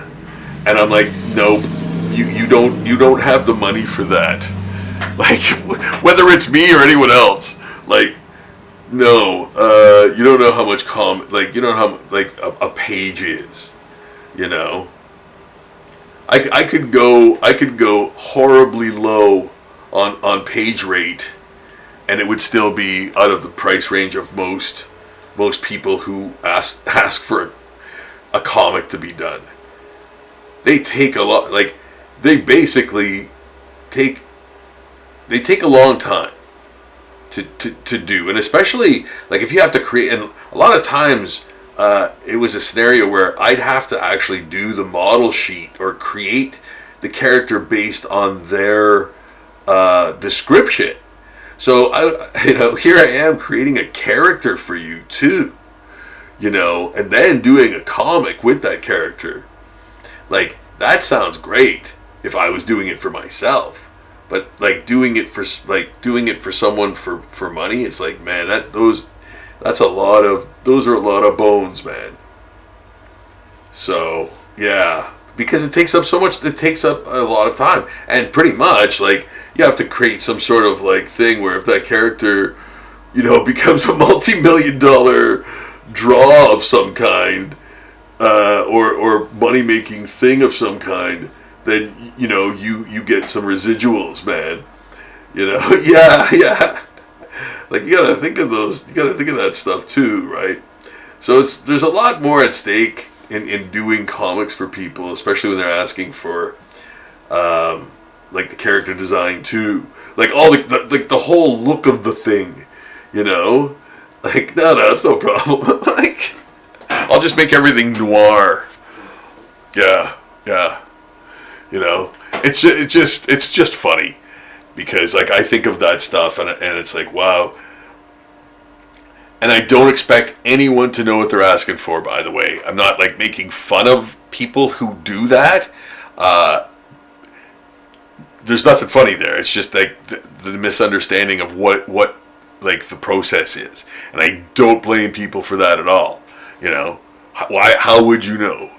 and I'm like, nope. You don't have the money for that. Like whether it's me or anyone else. Like no, you don't know how much you don't know how like a page is. You know. I could go horribly low on page rate, and it would still be out of the price range of most people who ask for a comic to be done. They take a lot, like they basically take a long time to do, and especially like if you have to create, and a lot of times it was a scenario where I'd have to actually do the model sheet or create the character based on their description. So here I am creating a character for you too, and then doing a comic with that character. Like, that sounds great if I was doing it for myself, but like doing it for someone for money, it's like, man, those are a lot of bones, man. So yeah, because it takes up a lot of time, and pretty much like you have to create some sort of like thing where if that character, becomes a multi-million-dollar draw of some kind, or money-making thing of some kind, then you get some residuals, man. Yeah. Like, you gotta think of that stuff too, right? So there's a lot more at stake in doing comics for people, especially when they're asking for like the character design too, like all the whole look of the thing, like no, it's no problem. Like, I'll just make everything noir. Yeah. It's just funny because like I think of that stuff and it's like, wow. And I don't expect anyone to know what they're asking for, by the way. I'm not like making fun of people who do that. There's nothing funny there. It's just like the misunderstanding of what like the process is. And I don't blame people for that at all. Why? How would you know?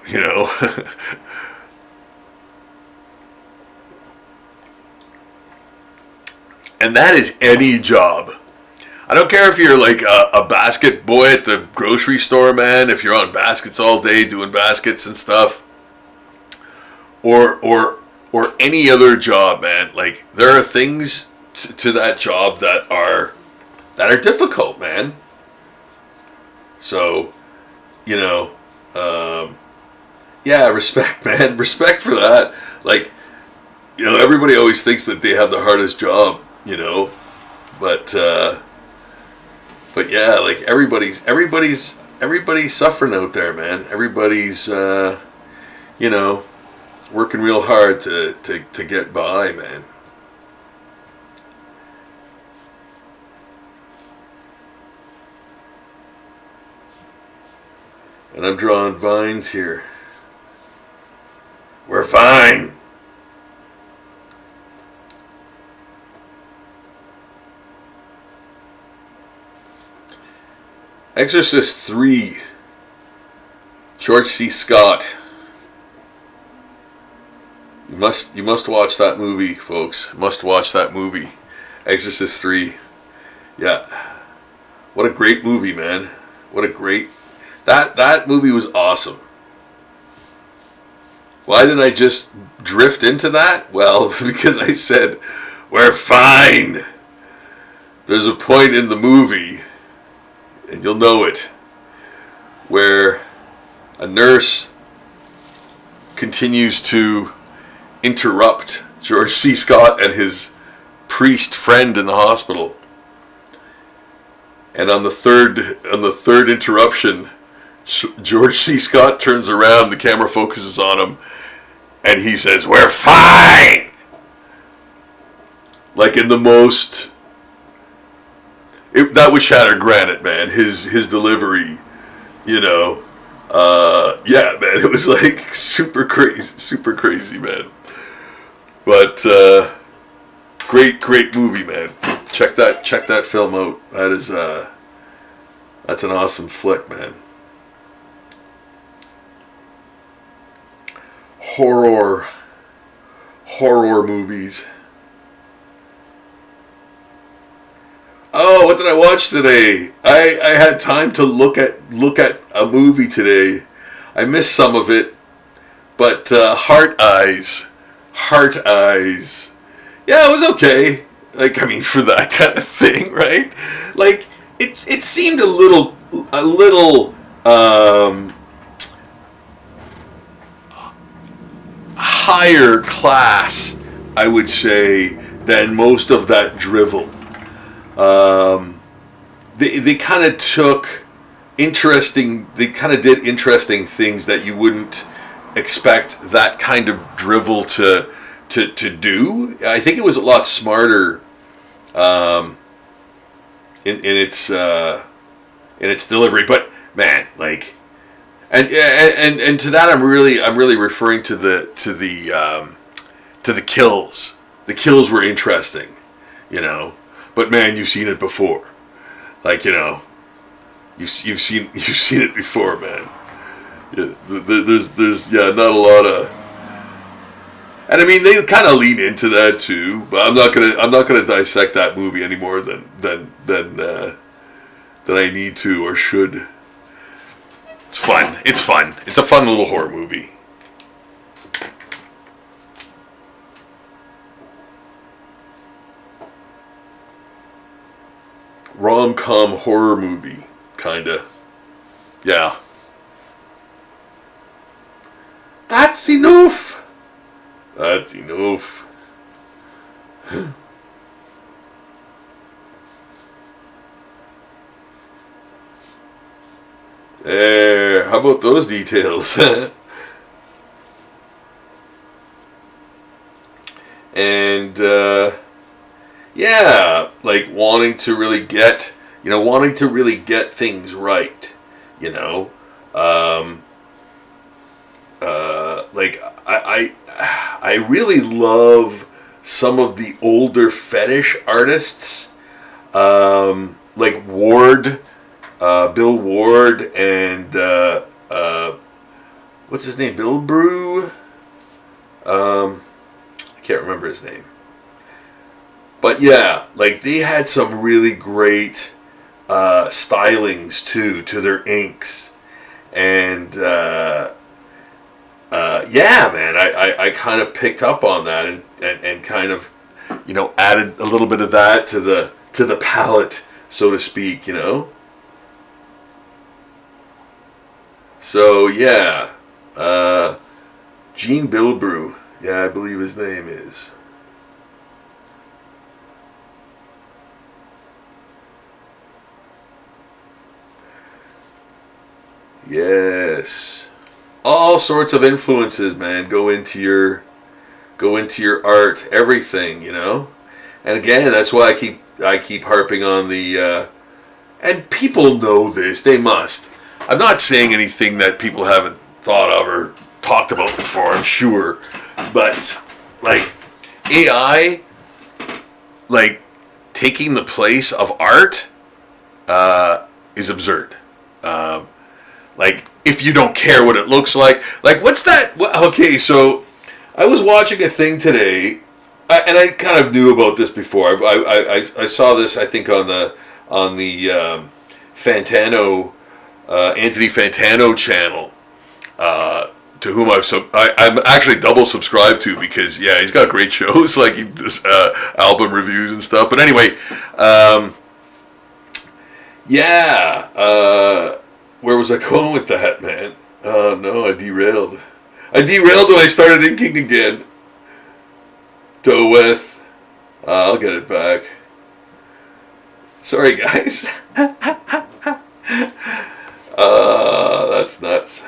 And that is any job. I don't care if you're like a basket boy at the grocery store, man. If you're on baskets all day doing baskets and stuff, or any other job, man. Like, there are things to that job that are difficult, man. So, yeah, respect, man. Respect for that. Like, everybody always thinks that they have the hardest job, but yeah, like everybody's suffering out there, man. Everybody's, working real hard to get by, man. And I'm drawing vines here. We're fine. Exorcist 3. George C. Scott. You must watch that movie, folks. Must watch that movie. Exorcist 3. Yeah. What a great movie, man. What a great... That movie was awesome. Why did I just drift into that? Well, because I said, we're fine. There's a point in the movie, and you'll know it, where a nurse continues to interrupt George C. Scott and his priest friend in the hospital. And on the third interruption, George C. Scott turns around, the camera focuses on him, and he says, "We're fine!" Like in the most... that would shatter granite, man. His delivery, yeah, man. It was like super crazy, man. But great movie, man. Check that film out. That's an awesome flick, man. Horror movies. Oh, what did I watch today? I had time to look at a movie today. I missed some of it, but Heart Eyes. Yeah, it was okay. Like, I mean, for that kind of thing, right? Like, it seemed a little higher class, I would say, than most of that drivel. They kind of took interesting. They kind of did interesting things that you wouldn't expect that kind of drivel to do. I think it was a lot smarter in its delivery. But man, like, and to that, I'm really referring to the kills. The kills were interesting, you know. But man, you've seen it before. Like, you know, you've seen it before, man. Yeah, there's not a lot of, and I mean they kind of lean into that too. But I'm not gonna dissect that movie any more than I need to or should. It's fun. It's fun. It's a fun little horror movie. Rom-com horror movie, kinda. Yeah. That's enough. That's enough. There. How about those details? And yeah, like wanting to really get things right, you know. Like I really love some of the older fetish artists, like Ward, Bill Ward, and what's his name, Bill Brew. I can't remember his name, but yeah, like they had some really great stylings too to their inks, and yeah, man, I kind of picked up on that and kind of, you know, added a little bit of that to the palette, so to speak, you know. So yeah, Gene Bilbrew, yeah, I believe his name is. Yes, all sorts of influences, man, go into your art, everything, you know. And again, that's why I keep harping on the and people know this, they must. I'm not saying anything that people haven't thought of or talked about before, I'm sure, but like AI, like taking the place of art, is absurd. Like, if you don't care what it looks like what's that? Okay, so I was watching a thing today, and I kind of knew about this before. I saw this, I think, on the Fantano, Anthony Fantano channel, to whom I'm actually double subscribed to, because yeah, he's got great shows, like he does album reviews and stuff. But anyway, yeah. Where was I going with that, man? Oh no, I derailed. I derailed when I started inking again. With. I'll get it back. Sorry, guys. That's nuts.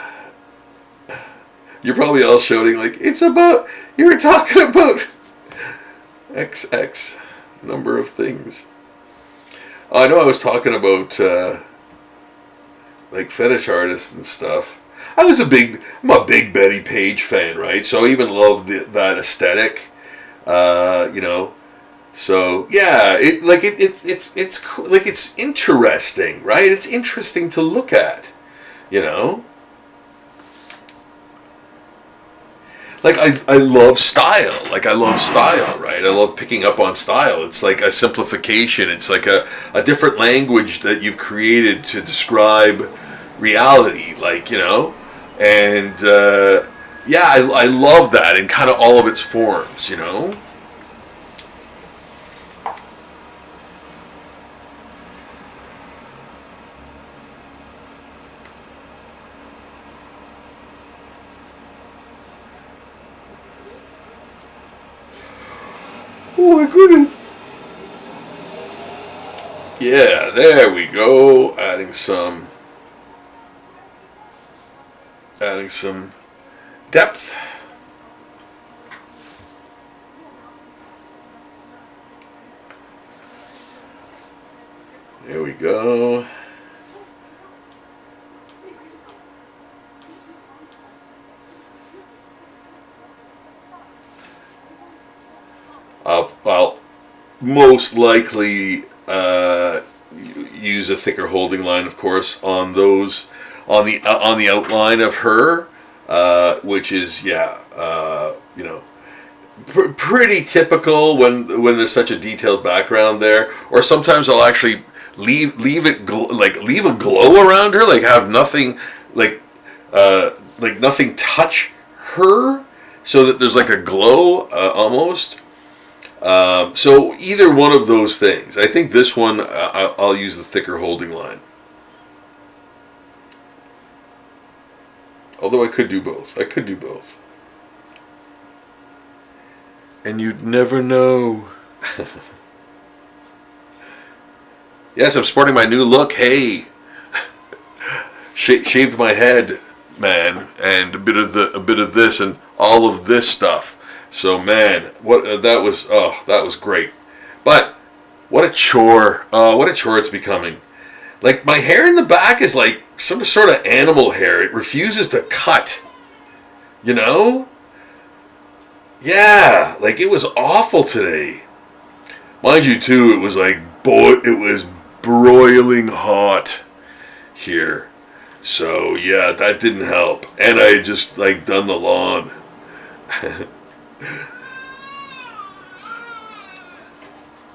You're probably all shouting like, it's about, you were talking about XX number of things. Oh, I know I was talking about like fetish artists and stuff. I'm a big Betty Page fan, right? So I even love that aesthetic, you know. So yeah, it's cool. Like, it's interesting, right? It's interesting to look at, you know. Like I love style. Like I love style, right? I love picking up on style. It's like a simplification. It's like a different language that you've created to describe reality, like, you know. And yeah, I love that in kind of all of its forms, you know. Oh my goodness. Yeah, there we go. Adding some Adding some depth. There we go. I'll most likely use a thicker holding line, of course, on those on the outline of her, which is pretty typical when there's such a detailed background there. Or sometimes I'll actually leave a glow around her, like have nothing nothing touch her, so that there's like a glow almost. So either one of those things. I think this one I'll use the thicker holding line. Although I could do both. And you'd never know. Yes, I'm sporting my new look. Hey, shaved my head, man, and a bit of this and all of this stuff. So man, that was great. But what a chore! What a chore it's becoming. Like, my hair in the back is like some sort of animal hair. It refuses to cut. You know? Yeah, like it was awful today. Mind you, too, it was like it was broiling hot here. So yeah, that didn't help. And I had just like done the lawn.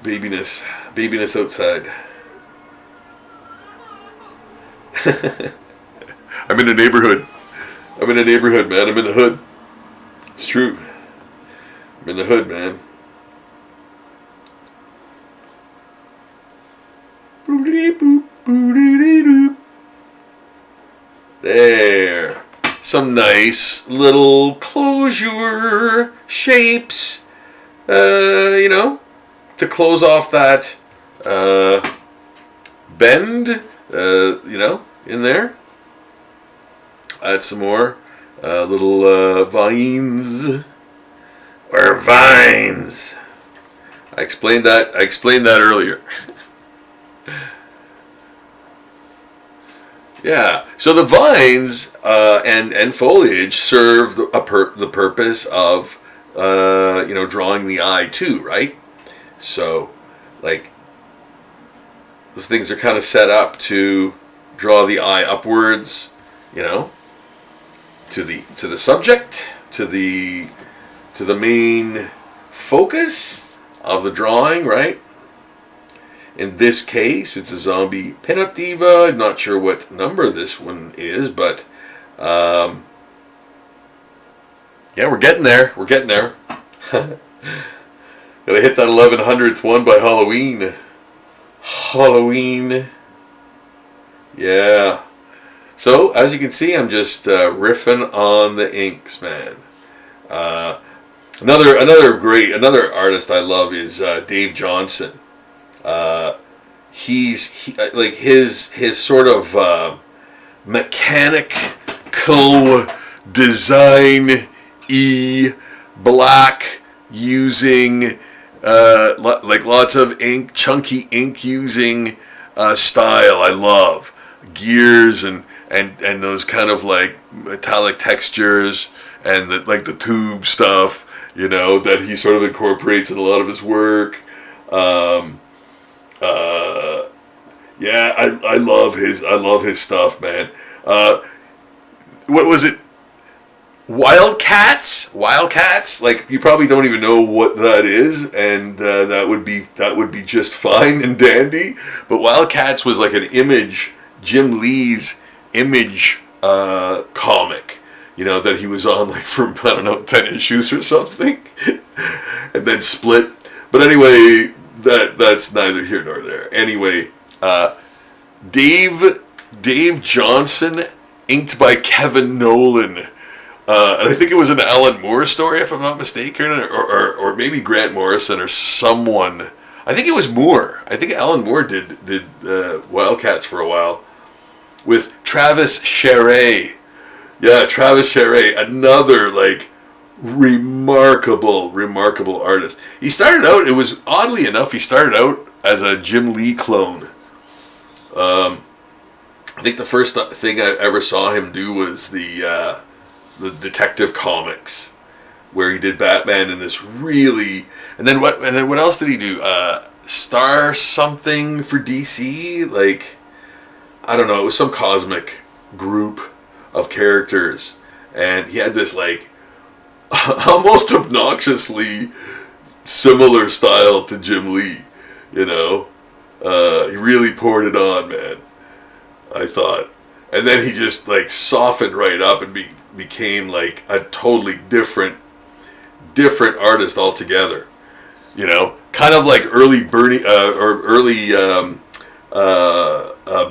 Babiness outside. I'm in a neighborhood, man. I'm in the hood. It's true. I'm in the hood, man. There. Some nice little closure shapes, to close off that bend, in there. Add some more little vines. Or vines. I explained that earlier. Yeah. So the vines and foliage serve the purpose of drawing the eye too, right? So, like, those things are kind of set up to draw the eye upwards, to the subject, to the main focus of the drawing, right? In this case, it's a zombie pinup diva. I'm not sure what number this one is, but yeah, we're getting there. Gotta hit that 1100th one by Halloween. Yeah. So, as you can see, I'm just riffing on the inks, man. Another artist I love is Dave Johnson. His sort of mechanical design black using lots of ink, chunky ink using style. I love gears and those kind of like metallic textures and the tube stuff, that he sort of incorporates in a lot of his work. Yeah, I love his stuff, man. What was it? Wildcats, like, you probably don't even know what that is, and that would be just fine and dandy. But Wildcats was like an Image, Jim Lee's Image comic, that he was on like for 10 issues or something, and then split. But anyway, that's neither here nor there. Anyway, Dave Johnson, inked by Kevin Nolan. And I think it was an Alan Moore story, if I'm not mistaken, or maybe Grant Morrison or someone. I think it was Moore. I think Alan Moore did Wildcats for a while with Travis Charest. Yeah, Travis Charest, another like remarkable, remarkable artist. He started out, it was oddly enough, he started out as a Jim Lee clone. I think the first thing I ever saw him do was the Detective Comics, where he did Batman in this really, and then what else did he do? Star something for DC, like I don't know, it was some cosmic group of characters, and he had this like almost obnoxiously similar style to Jim Lee, you know. He really poured it on, man, I thought. And then he just like softened right up and became like a totally different artist altogether. You know, kind of like early Bernie or early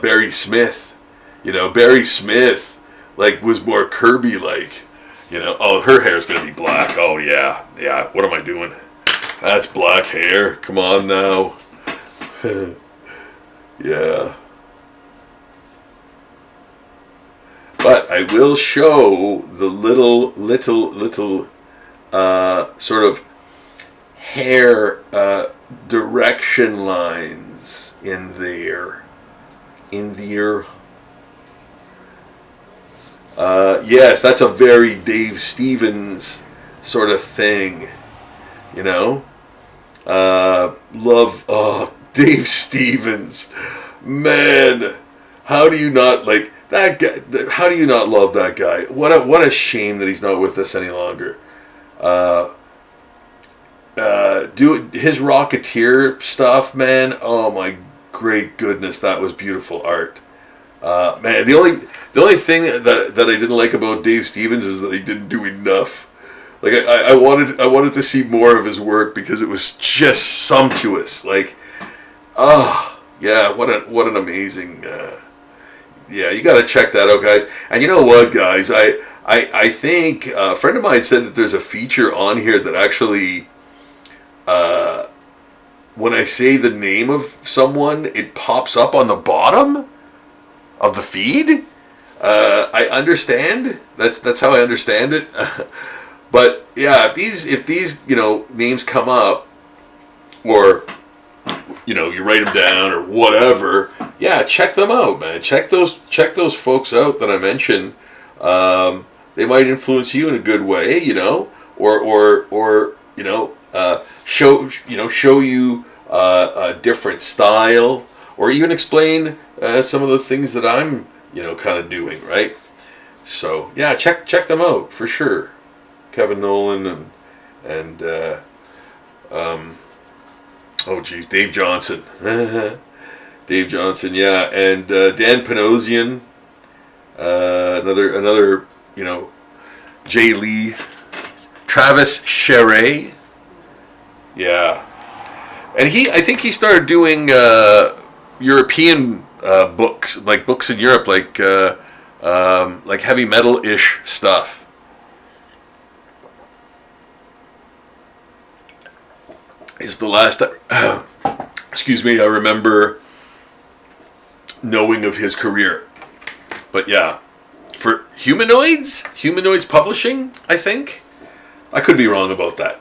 Barry Smith. You know, Barry Smith like was more Kirby like. You know, oh, her hair's gonna be black. Oh yeah, yeah. What am I doing? That's black hair. Come on now. Yeah. But I will show the little sort of hair direction lines in there. Yes, that's a very Dave Stevens sort of thing, you know. Love Dave Stevens, man. How do you not like that guy? How do you not love that guy? What a shame that he's not with us any longer. Do his Rocketeer stuff, man. Oh my great goodness, that was beautiful art. Man, the only thing that I didn't like about Dave Stevens is that he didn't do enough. Like I wanted to see more of his work because it was just sumptuous. Like, yeah, what an amazing. Yeah, you got to check that out, guys. And you know what, guys? I think a friend of mine said that there's a feature on here that actually, when I say the name of someone, it pops up on the bottom of the feed. I understand. That's how I understand it. But yeah, if these names come up, or you write them down or whatever, yeah, check them out, man. Check those folks out that I mentioned. They might influence you in a good way, or show you a different style, or even explain some of the things that I'm kind of doing, right? So yeah, check them out for sure. Kevin Nolan and Dave Johnson. Dave Johnson, yeah, and Dan Panosian, another Jay Lee, Travis Charest, yeah, and I think he started doing European books, like books in Europe, like heavy metal-ish stuff. Is the last excuse me, I remember knowing of his career. But yeah, for Humanoids Publishing, I think. I could be wrong about that.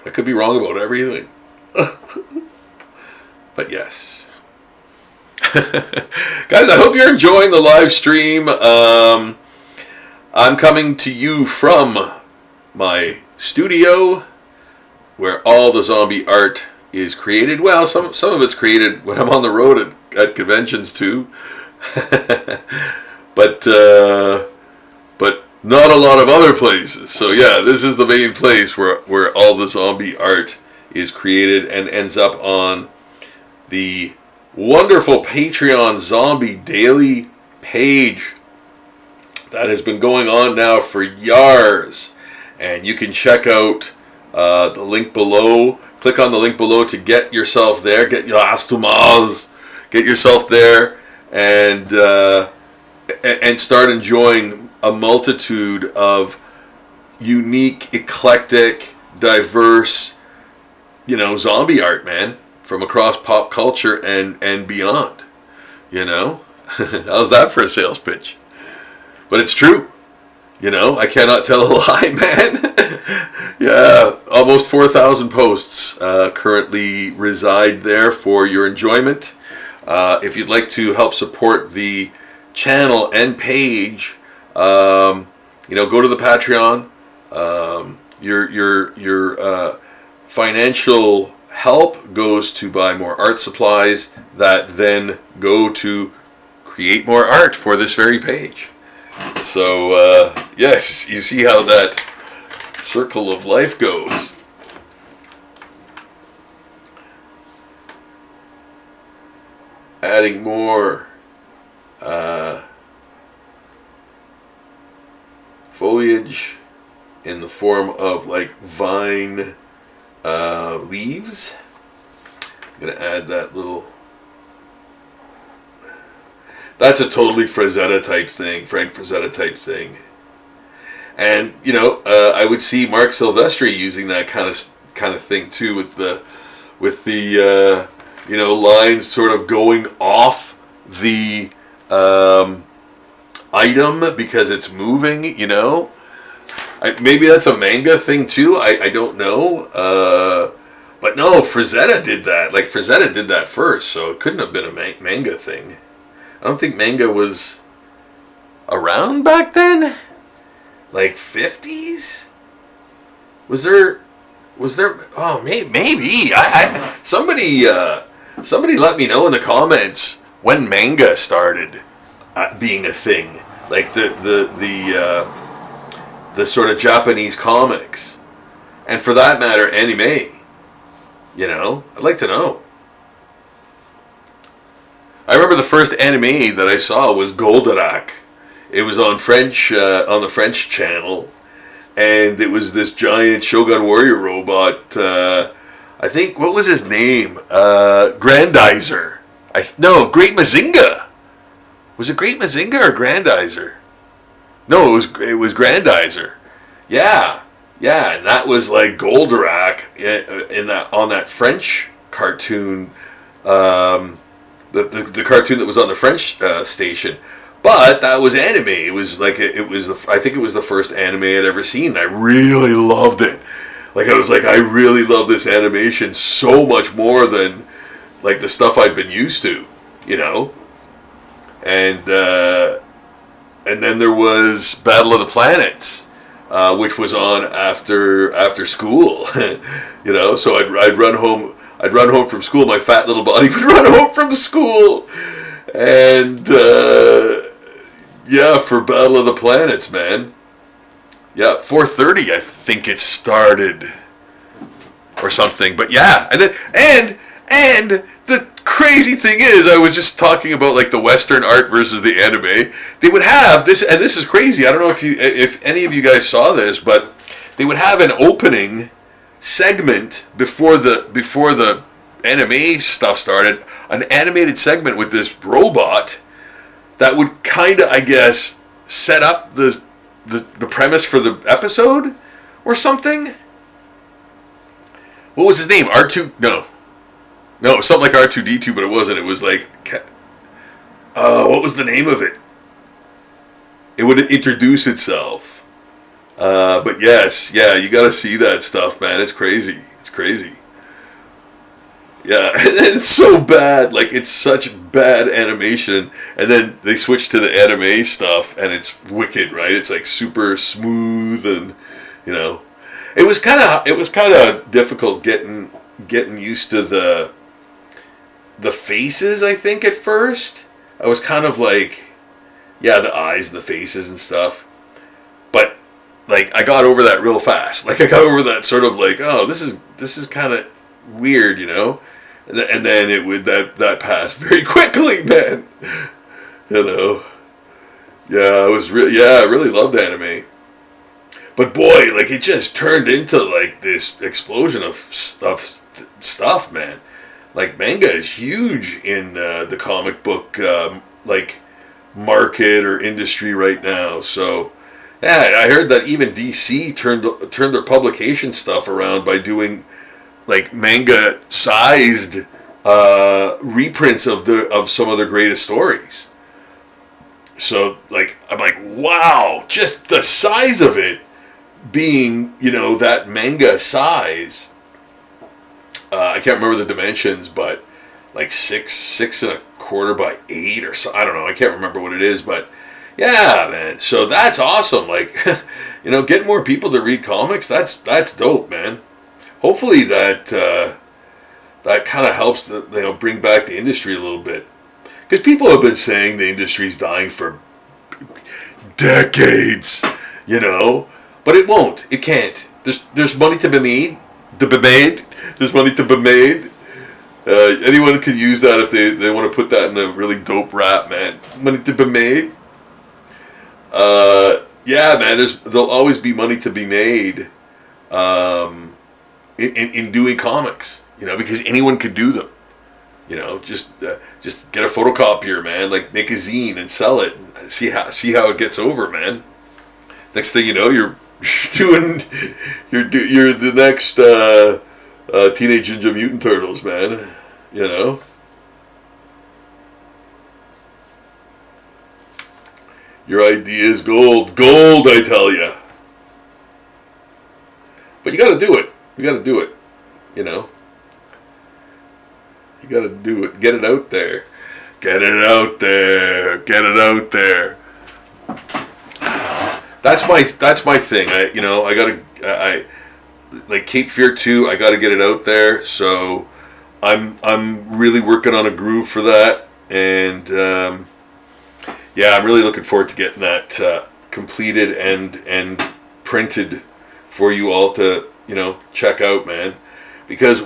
I could be wrong about everything. But yes. Guys, I hope you're enjoying the live stream. I'm coming to you from my studio, where all the zombie art is created. Well, some of it's created when I'm on the road at conventions too. but not a lot of other places. So yeah, this is the main place where all the zombie art is created and ends up on the wonderful Patreon Zombie Daily page that has been going on now for years. And you can check out the link below. Click on the link below to get yourself there. Get your ass to Mars. Get yourself there and start enjoying a multitude of unique, eclectic, diverse, zombie art, man, from across pop culture and beyond. How's that for a sales pitch? but it's true. You know, I cannot tell a lie, man. Yeah, almost 4,000 posts currently reside there for your enjoyment. If you'd like to help support the channel and page, you know, go to the Patreon. Your financial help goes to buy more art supplies that then go to create more art for this very page. So, yes, you see how that circle of life goes. Adding more foliage in the form of like vine leaves. I'm going to add that little... That's a totally Frazetta type thing, Frank Frazetta type thing. And, you know, I would see Mark Silvestri using that kind of thing too, with the you know, lines sort of going off the item because it's moving, you know. Maybe that's a manga thing too, I don't know. But no, Frazetta did that. Like, Frazetta did that first, so it couldn't have been a manga thing. I don't think manga was around back then. Like 50s? Was there? Oh, maybe. Somebody let me know in the comments when manga started being a thing. Like the sort of Japanese comics, and for that matter, anime. You know, I'd like to know. I remember the first anime that I saw was Goldorak. It was on French, on the French channel, and it was this giant Shogun Warrior robot. I think, what was his name? Grandizer. Great Mazinga. Was it Great Mazinga or Grandizer? No, it was Grandizer. Yeah, and that was like Goldorak on that French cartoon. The cartoon that was on the French station, but that was anime. It was like I think it was the first anime I'd ever seen. I really loved it. Like, I was like, I really love this animation so much more than like the stuff I'd been used to, you know. And then there was Battle of the Planets, which was on after school, you know. So I'd run home. I'd run home from school. My fat little body would run home from school, and yeah, for Battle of the Planets, man. Yeah, 4:30, I think it started, or something. But yeah, and the crazy thing is, I was just talking about like the Western art versus the anime. They would have this, and this is crazy. I don't know if any of you guys saw this, but they would have an opening segment before the anime stuff started, an animated segment with this robot that would kind of, I guess, set up the premise for the episode or something. What was his name? R2? No, it was something like R2D2, but it wasn't. It was like, what was the name of it? It would introduce itself. But yes, yeah, you gotta see that stuff, man. It's crazy. Yeah, it's so bad. Like, it's such bad animation. And then they switch to the anime stuff, and it's wicked, right? It's like super smooth, and, you know, it was kind of difficult getting used to the faces, I think, at first. I was kind of like, yeah, the eyes and the faces and stuff. But like, I got over that real fast. Like, I got over that sort of like, oh, this is kind of weird, you know? And then it would, that passed very quickly, man. You know? Yeah, I really loved anime. But boy, like, it just turned into like this explosion of stuff, man. Like, manga is huge in the comic book like market or industry right now. So yeah, I heard that even DC turned their publication stuff around by doing like manga sized reprints of some of their greatest stories. So, like, I'm like, wow, just the size of it being, that manga size. I can't remember the dimensions, but like six and a quarter by 8 or so. I don't know. I can't remember what it is, but yeah, man. So that's awesome. Like, getting more people to read comics. That's dope, man. Hopefully that kind of helps bring back the industry a little bit, because people have been saying the industry's dying for decades, but it won't. It can't. There's money to be made. There's money to be made. Anyone can use that if they want to put that in a really dope rap, man. Money to be made. Yeah, man. There'll always be money to be made in doing comics, because anyone could do them. Just get a photocopier, man. Like, make a zine and sell it. And see how it gets over, man. Next thing you know, you're the next Teenage Ninja Mutant Turtles, man. Your idea is gold, I tell ya. But you got to do it. You got to do it. You got to do it. Get it out there. Get it out there. Get it out there. That's my thing. I like Cape Fear 2. I got to get it out there. So I'm really working on a groove for that, and yeah, I'm really looking forward to getting that completed and printed for you all to check out, man. Because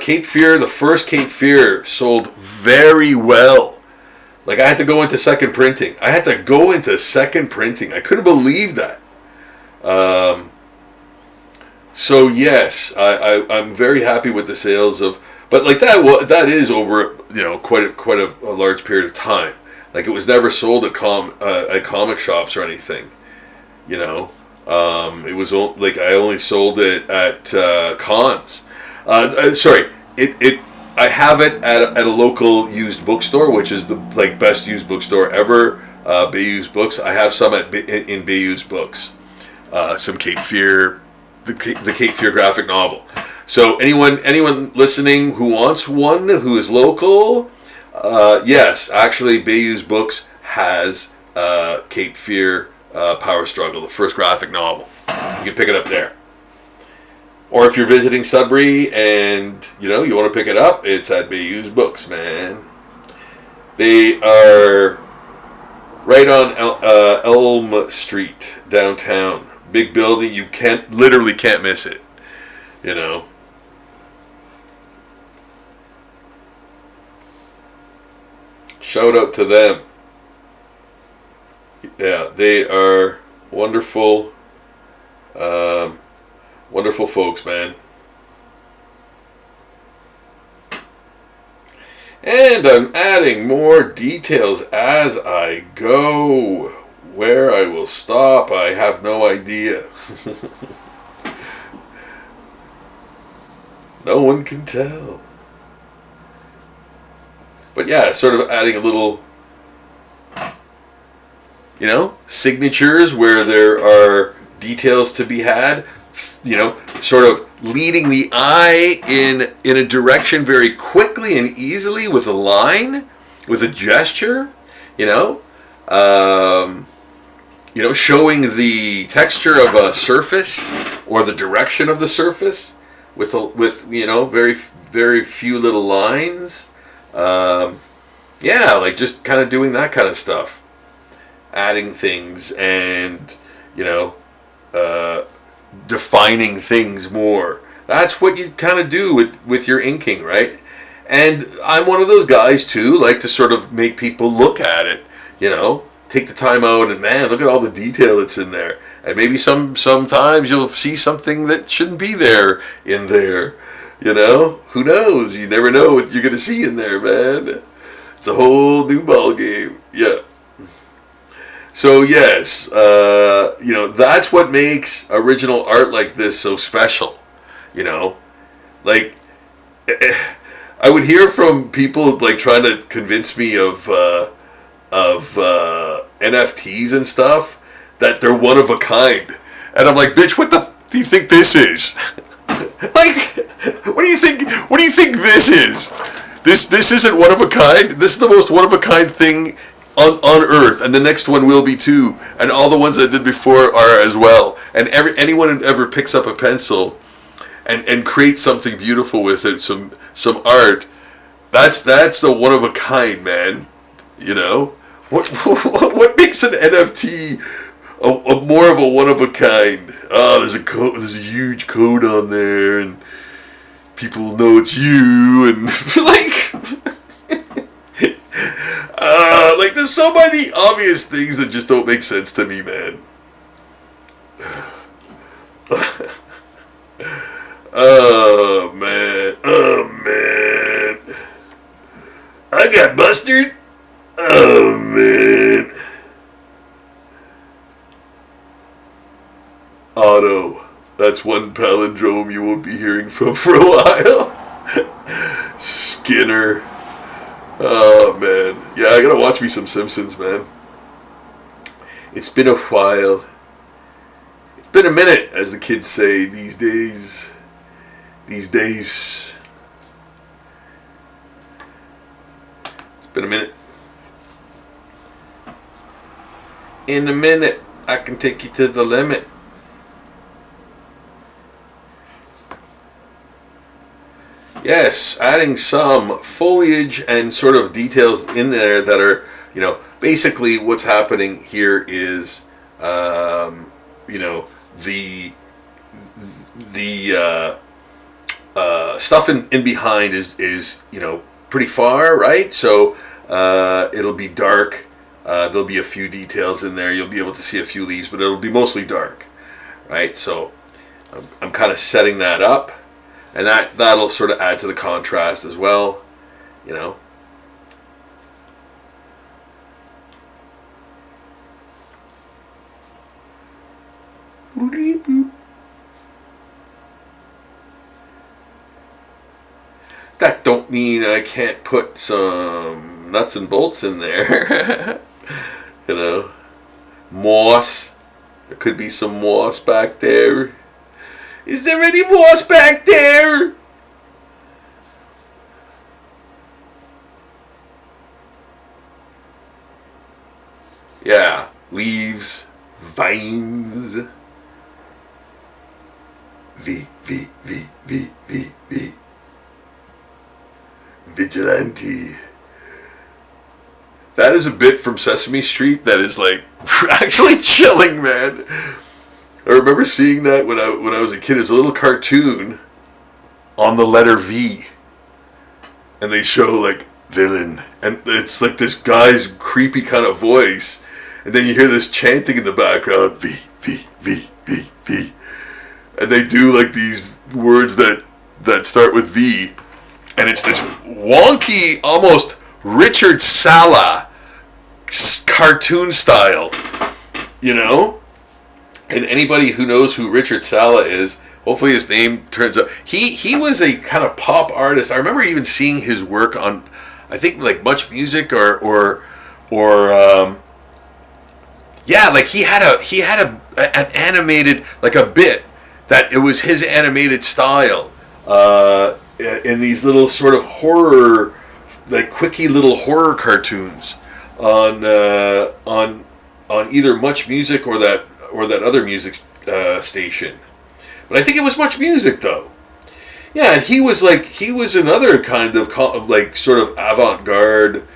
Cape Fear, the first Cape Fear, sold very well. Like, I had to go into second printing. I couldn't believe that. So yes, I'm very happy with the sales of, but like that is over quite a large period of time. Like, it was never sold at comic shops or anything. It was like I only sold it at cons. Sorry, I have it at a local used bookstore, which is the best used bookstore ever. Bayou's Books. I have some in Bayou's Books. Some Cape Fear, the Cape Fear graphic novel. So anyone listening who wants one, who is local, yes, actually Bayou's Books has Cape Fear Power Struggle, the first graphic novel. You can pick it up there. Or if you're visiting Sudbury and you want to pick it up, it's at Bayou's Books, man. They are right on Elm Street downtown. Big building. You literally can't miss it. Shout out to them. Yeah, they are wonderful. Wonderful folks, man. And I'm adding more details as I go. Where I will stop, I have no idea. No one can tell. But yeah, sort of adding a little, signatures where there are details to be had. Sort of leading the eye in a direction very quickly and easily with a line, with a gesture, showing the texture of a surface or the direction of the surface with very very few little lines. Yeah, like just kind of doing that kind of stuff, adding things and defining things more. That's what you kind of do with your inking, right? And I'm one of those guys too, like to sort of make people look at it, take the time out and, man, look at all the detail that's in there. And maybe sometimes you'll see something that shouldn't be there in there, Who knows? You never know what you're going to see in there, man. It's a whole new ball game. Yeah. So yes, that's what makes original art like this so special. Like, I would hear from people like trying to convince me of NFTs and stuff that they're one of a kind, and I'm like, bitch, what the do you think this is? Like, what do you think? What do you think this is? This isn't one of a kind. This is the most one of a kind thing on Earth, and the next one will be too, and all the ones that did before are as well. And anyone who ever picks up a pencil and creates something beautiful with it, some art, that's the one of a kind, man. You know, what makes an NFT a more of a one of a kind? Oh, there's a huge code on there, and people know it's you, and like there's so many obvious things that just don't make sense to me, man. Oh man, I got mustard. Oh man. Otto. That's one palindrome you won't be hearing from for a while. Skinner. Oh man. Yeah, I gotta watch me some Simpsons, man. It's been a while. It's been a minute, as the kids say these days. These days. It's been a minute. In a minute, I can take you to the limit. Yes, adding some foliage and sort of details in there that are, you know, basically what's happening here is, you know, the stuff in behind is, you know, pretty far, right? So it'll be dark. There'll be a few details in there. You'll be able to see a few leaves, but it'll be mostly dark, right? So I'm kind of setting that up. And that'll sort of add to the contrast as well, you know. That don't mean I can't put some nuts and bolts in there. You know. Moss. There could be some moss back there. Is there any moss back there? Yeah, leaves, vines. V. Vigilante. That is a bit from Sesame Street that is like actually chilling, man. I remember seeing that when I was a kid. It's a little cartoon on the letter V, and they show like villain, and it's like this guy's creepy kind of voice, and then you hear this chanting in the background, V, and they do like these words that start with V, and it's this wonky, almost Richard Sala cartoon style, you know. And anybody who knows who Richard Sala is, hopefully his name turns up. He was a kind of pop artist. I remember even seeing his work on, I think like Much Music or yeah, like he had an animated, like a bit that it was his animated style in these little sort of horror, like quickie little horror cartoons on either Much Music or that other music station. But I think it was Much Music though. Yeah, and he was another kind of like sort of avant-garde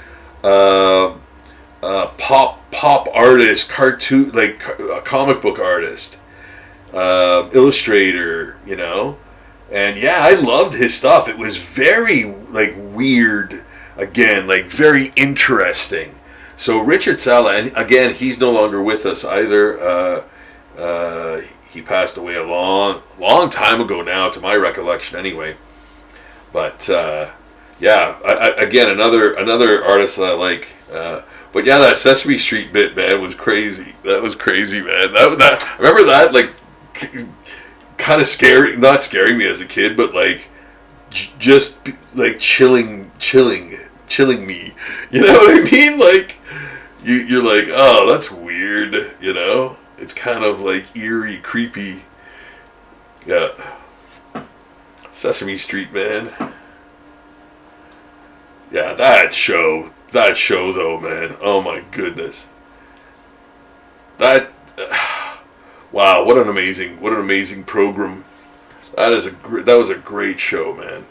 pop artist, cartoon, like a comic book artist, illustrator, you know. And yeah, I loved his stuff. It was very like weird, again, like very interesting. So Richard Sala, and again, he's no longer with us either. He passed away a long time ago now, to my recollection, anyway. But yeah, again, another artist that I like. But yeah, that Sesame Street bit, man, was crazy. That was crazy, man. That I remember that, like, kind of scary, not scaring me as a kid, but like just like chilling me. You know what I mean? Like, you're like, oh, that's weird, you know? It's kind of like eerie, creepy. Yeah. Sesame Street, man. Yeah, that show though, man. Oh my goodness. That, wow, what an amazing program. That was a great show, man.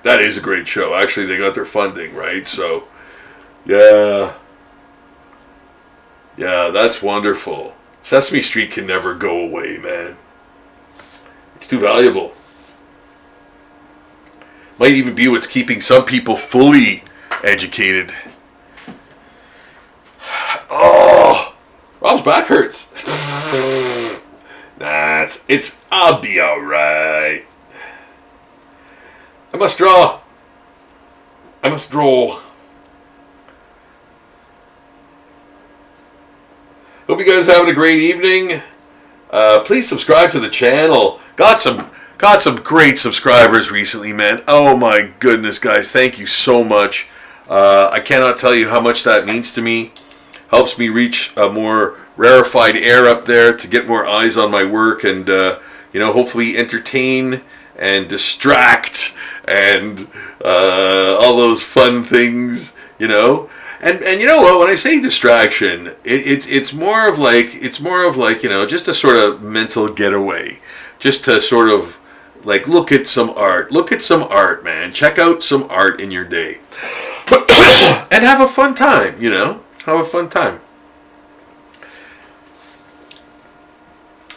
That is a great show. Actually, they got their funding, right? So, yeah. Yeah, that's wonderful. Sesame Street can never go away, man. It's too valuable. Might even be what's keeping some people fully educated. Oh, Rob's back hurts. I'll be alright. I must draw. Hope you guys are having a great evening. Please subscribe to the channel. Got some great subscribers recently, man. Oh my goodness, guys. Thank you so much. I cannot tell you how much that means to me. Helps me reach a more rarefied air up there to get more eyes on my work and, hopefully entertain and distract and all those fun things, you know. And you know what? When I say distraction, it's more of like just a sort of mental getaway, just to sort of like look at some art, man. Check out some art in your day, and have a fun time. Have a fun time.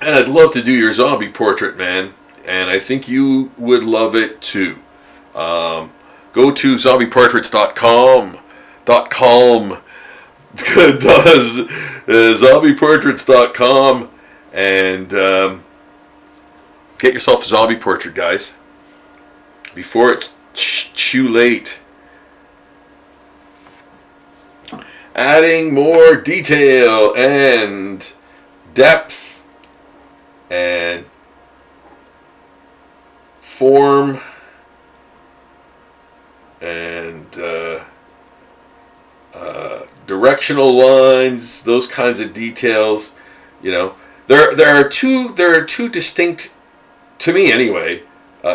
And I'd love to do your zombie portrait, man. And I think you would love it too. Go to zombieportraits.com. does zombieportraits.com and get yourself a zombie portrait, guys, before it's too late. Adding more detail and depth and form and directional lines, those kinds of details. There are two distinct, to me anyway,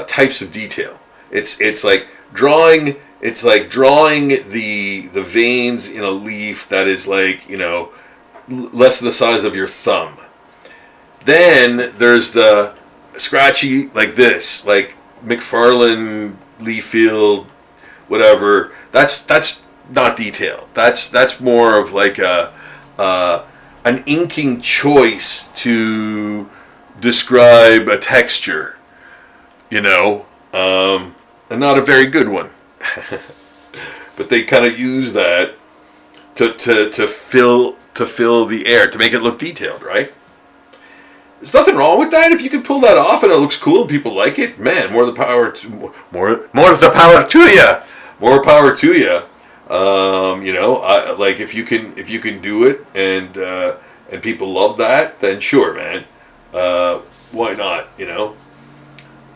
types of detail. It's like drawing the veins in a leaf that is like, less than the size of your thumb. Then there's the scratchy like this, like McFarlane, Leafield, whatever. That's not detail. That's more of like an inking choice to describe a texture, and not a very good one. But they kind of use that to fill the air, to make it look detailed, right? There's nothing wrong with that if you can pull that off and it looks cool and people like it. Man, more the power to you. More power to you. Like if you can do it and people love that, then sure, man. Why not?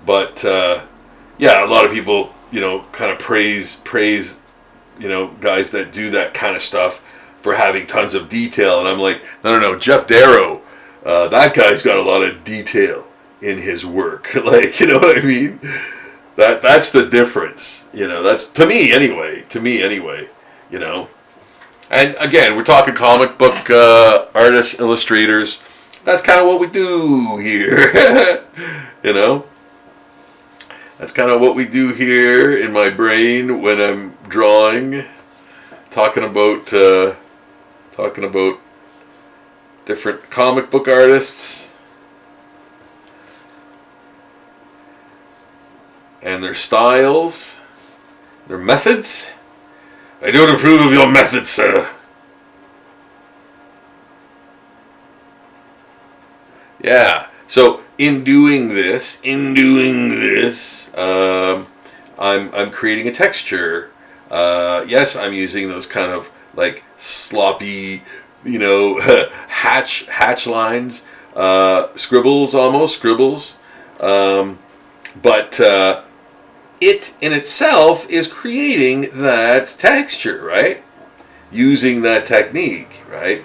But yeah, a lot of people kind of praise guys that do that kind of stuff for having tons of detail, and I'm like, no, Jeff Darrow. That guy's got a lot of detail in his work. Like, you know what I mean? That's the difference. That's to me anyway. And again, we're talking comic book artists, illustrators. That's kind of what we do here. That's kind of what we do here in my brain when I'm drawing, talking about different comic book artists and their styles, their methods. I don't approve of your methods, sir. Yeah. So in doing this, I'm creating a texture. Yes, I'm using those kind of like sloppy, hatch lines, scribbles, but it in itself is creating that texture, right? using that technique, right?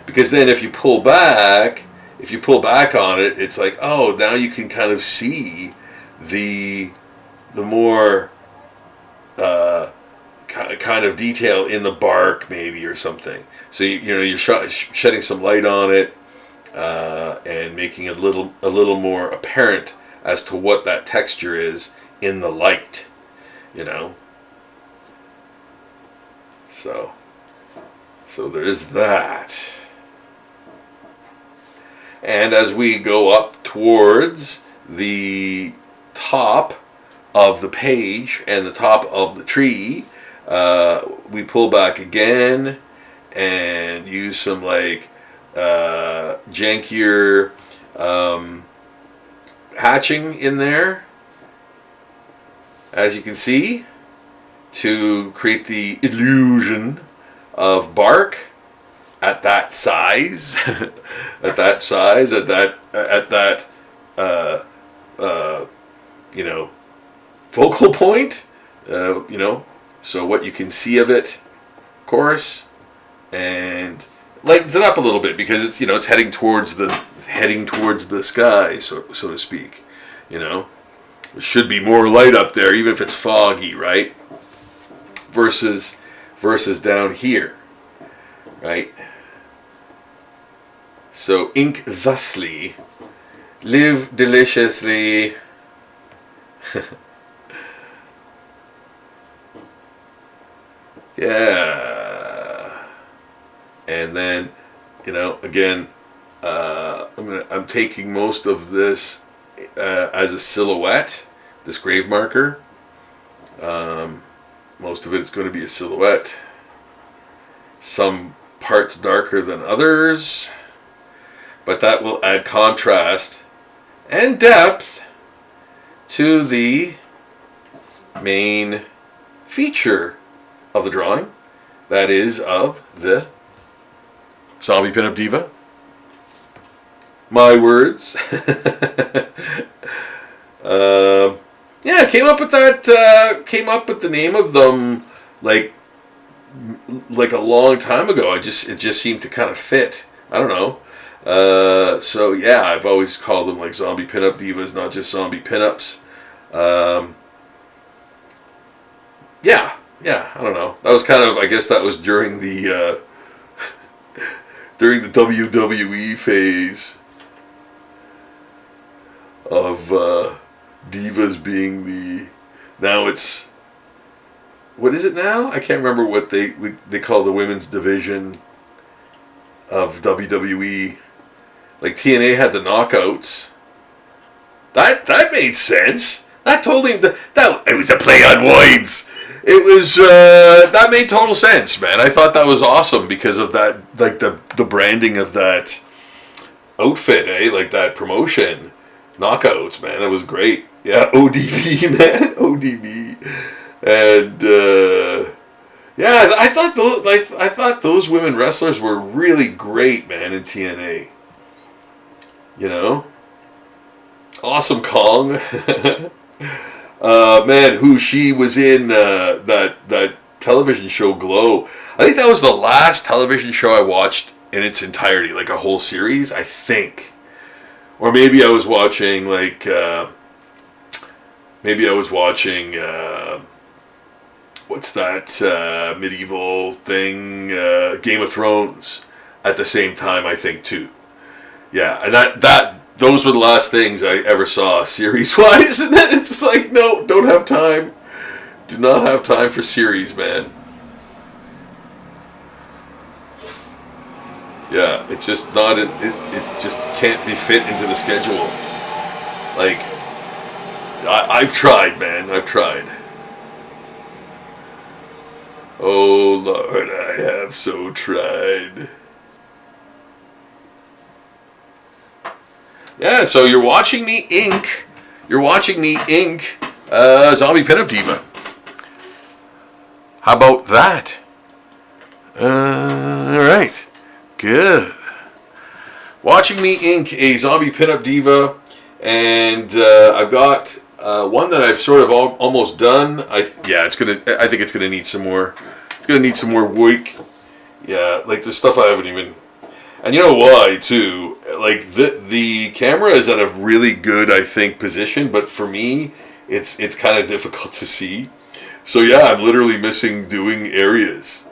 Because then if you pull back on it, it's like, oh, now you can kind of see the more kind of detail in the bark, maybe, or something. So you're shedding some light on it and making it a little more apparent as to what that texture is in the light, So there's that. And as we go up towards the top of the page and the top of the tree, we pull back again and use some jankier hatching in there, as you can see, to create the illusion of bark at that size, at that focal point, so what you can see of it, of course, and lightens it up a little bit because it's heading towards the sky, so to speak. There should be more light up there, even if it's foggy, right? Versus down here, right? So ink thusly, live deliciously. Yeah. And then, again, I'm taking most of this as a silhouette, this grave marker. Most of it is going to be a silhouette. Some parts darker than others, but that will add contrast and depth to the main feature of the drawing, that is of the Zombie Pinup Diva. My words. Yeah, came up with the name of them like a long time ago. It just seemed to kind of fit. I don't know. So yeah, I've always called them like Zombie Pinup Divas, not just Zombie Pinups. Yeah, I don't know. That was kind of, I guess that was during the WWE phase of divas being the, now it's, what is it now? I can't remember what they call the women's division of WWE. Like TNA had the Knockouts. That made sense. That totally, that it was a play on words. It was that made total sense, man. I thought that was awesome because of that, like the branding of that outfit, like that promotion. Knockouts, man, that was great. Yeah, ODB, man, ODB, and yeah, I thought those women wrestlers were really great, man, in TNA. Awesome Kong. Man, who she was in that television show Glow. I think that was the last television show I watched in its entirety, like a whole series, I think. Or maybe I was watching what's that medieval thing, Game of Thrones, at the same time, I think, too. Yeah, and those were the last things I ever saw series-wise, and then it's just like, no, don't have time. Do not have time for series, man. Yeah, it's just not, it just can't be fit into the schedule. Like, I've tried, man, I've tried. Oh, Lord, I have so tried. Yeah, so you're watching me ink. Zombie Pinup Diva. How about that? Alright. Good. Watching me ink a Zombie Pinup Diva. And I've got one that I've sort of almost done. I think it's gonna need some more It's gonna need some more work. Yeah, like there's stuff I haven't even. And you know why too? Like the camera is at a really good, I think, position, but for me, it's kind of difficult to see. So yeah, I'm literally missing doing areas.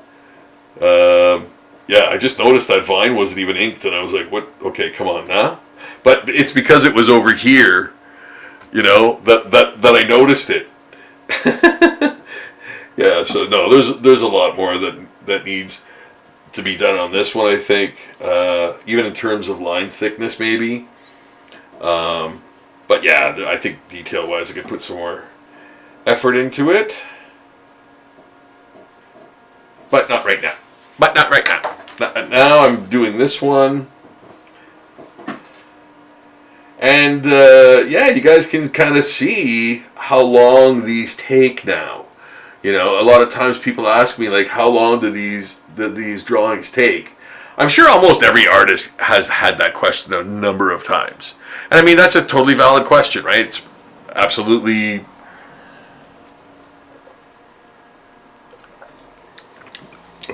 Yeah, I just noticed that Vine wasn't even inked, and I was like, "What? Okay, come on now." But it's because it was over here, you know, that I noticed it. Yeah, so no, there's a lot more that needs to be done on this one, I think, even in terms of line thickness, maybe. But yeah, I think detail-wise, I could put some more effort into it. But not right now. But not right now. Now I'm doing this one. And yeah, you guys can kind of see how long these take now. You know, a lot of times people ask me, like, how long do these drawings take? I'm sure almost every artist has had that question a number of times. And I mean, that's a totally valid question, right? It's absolutely...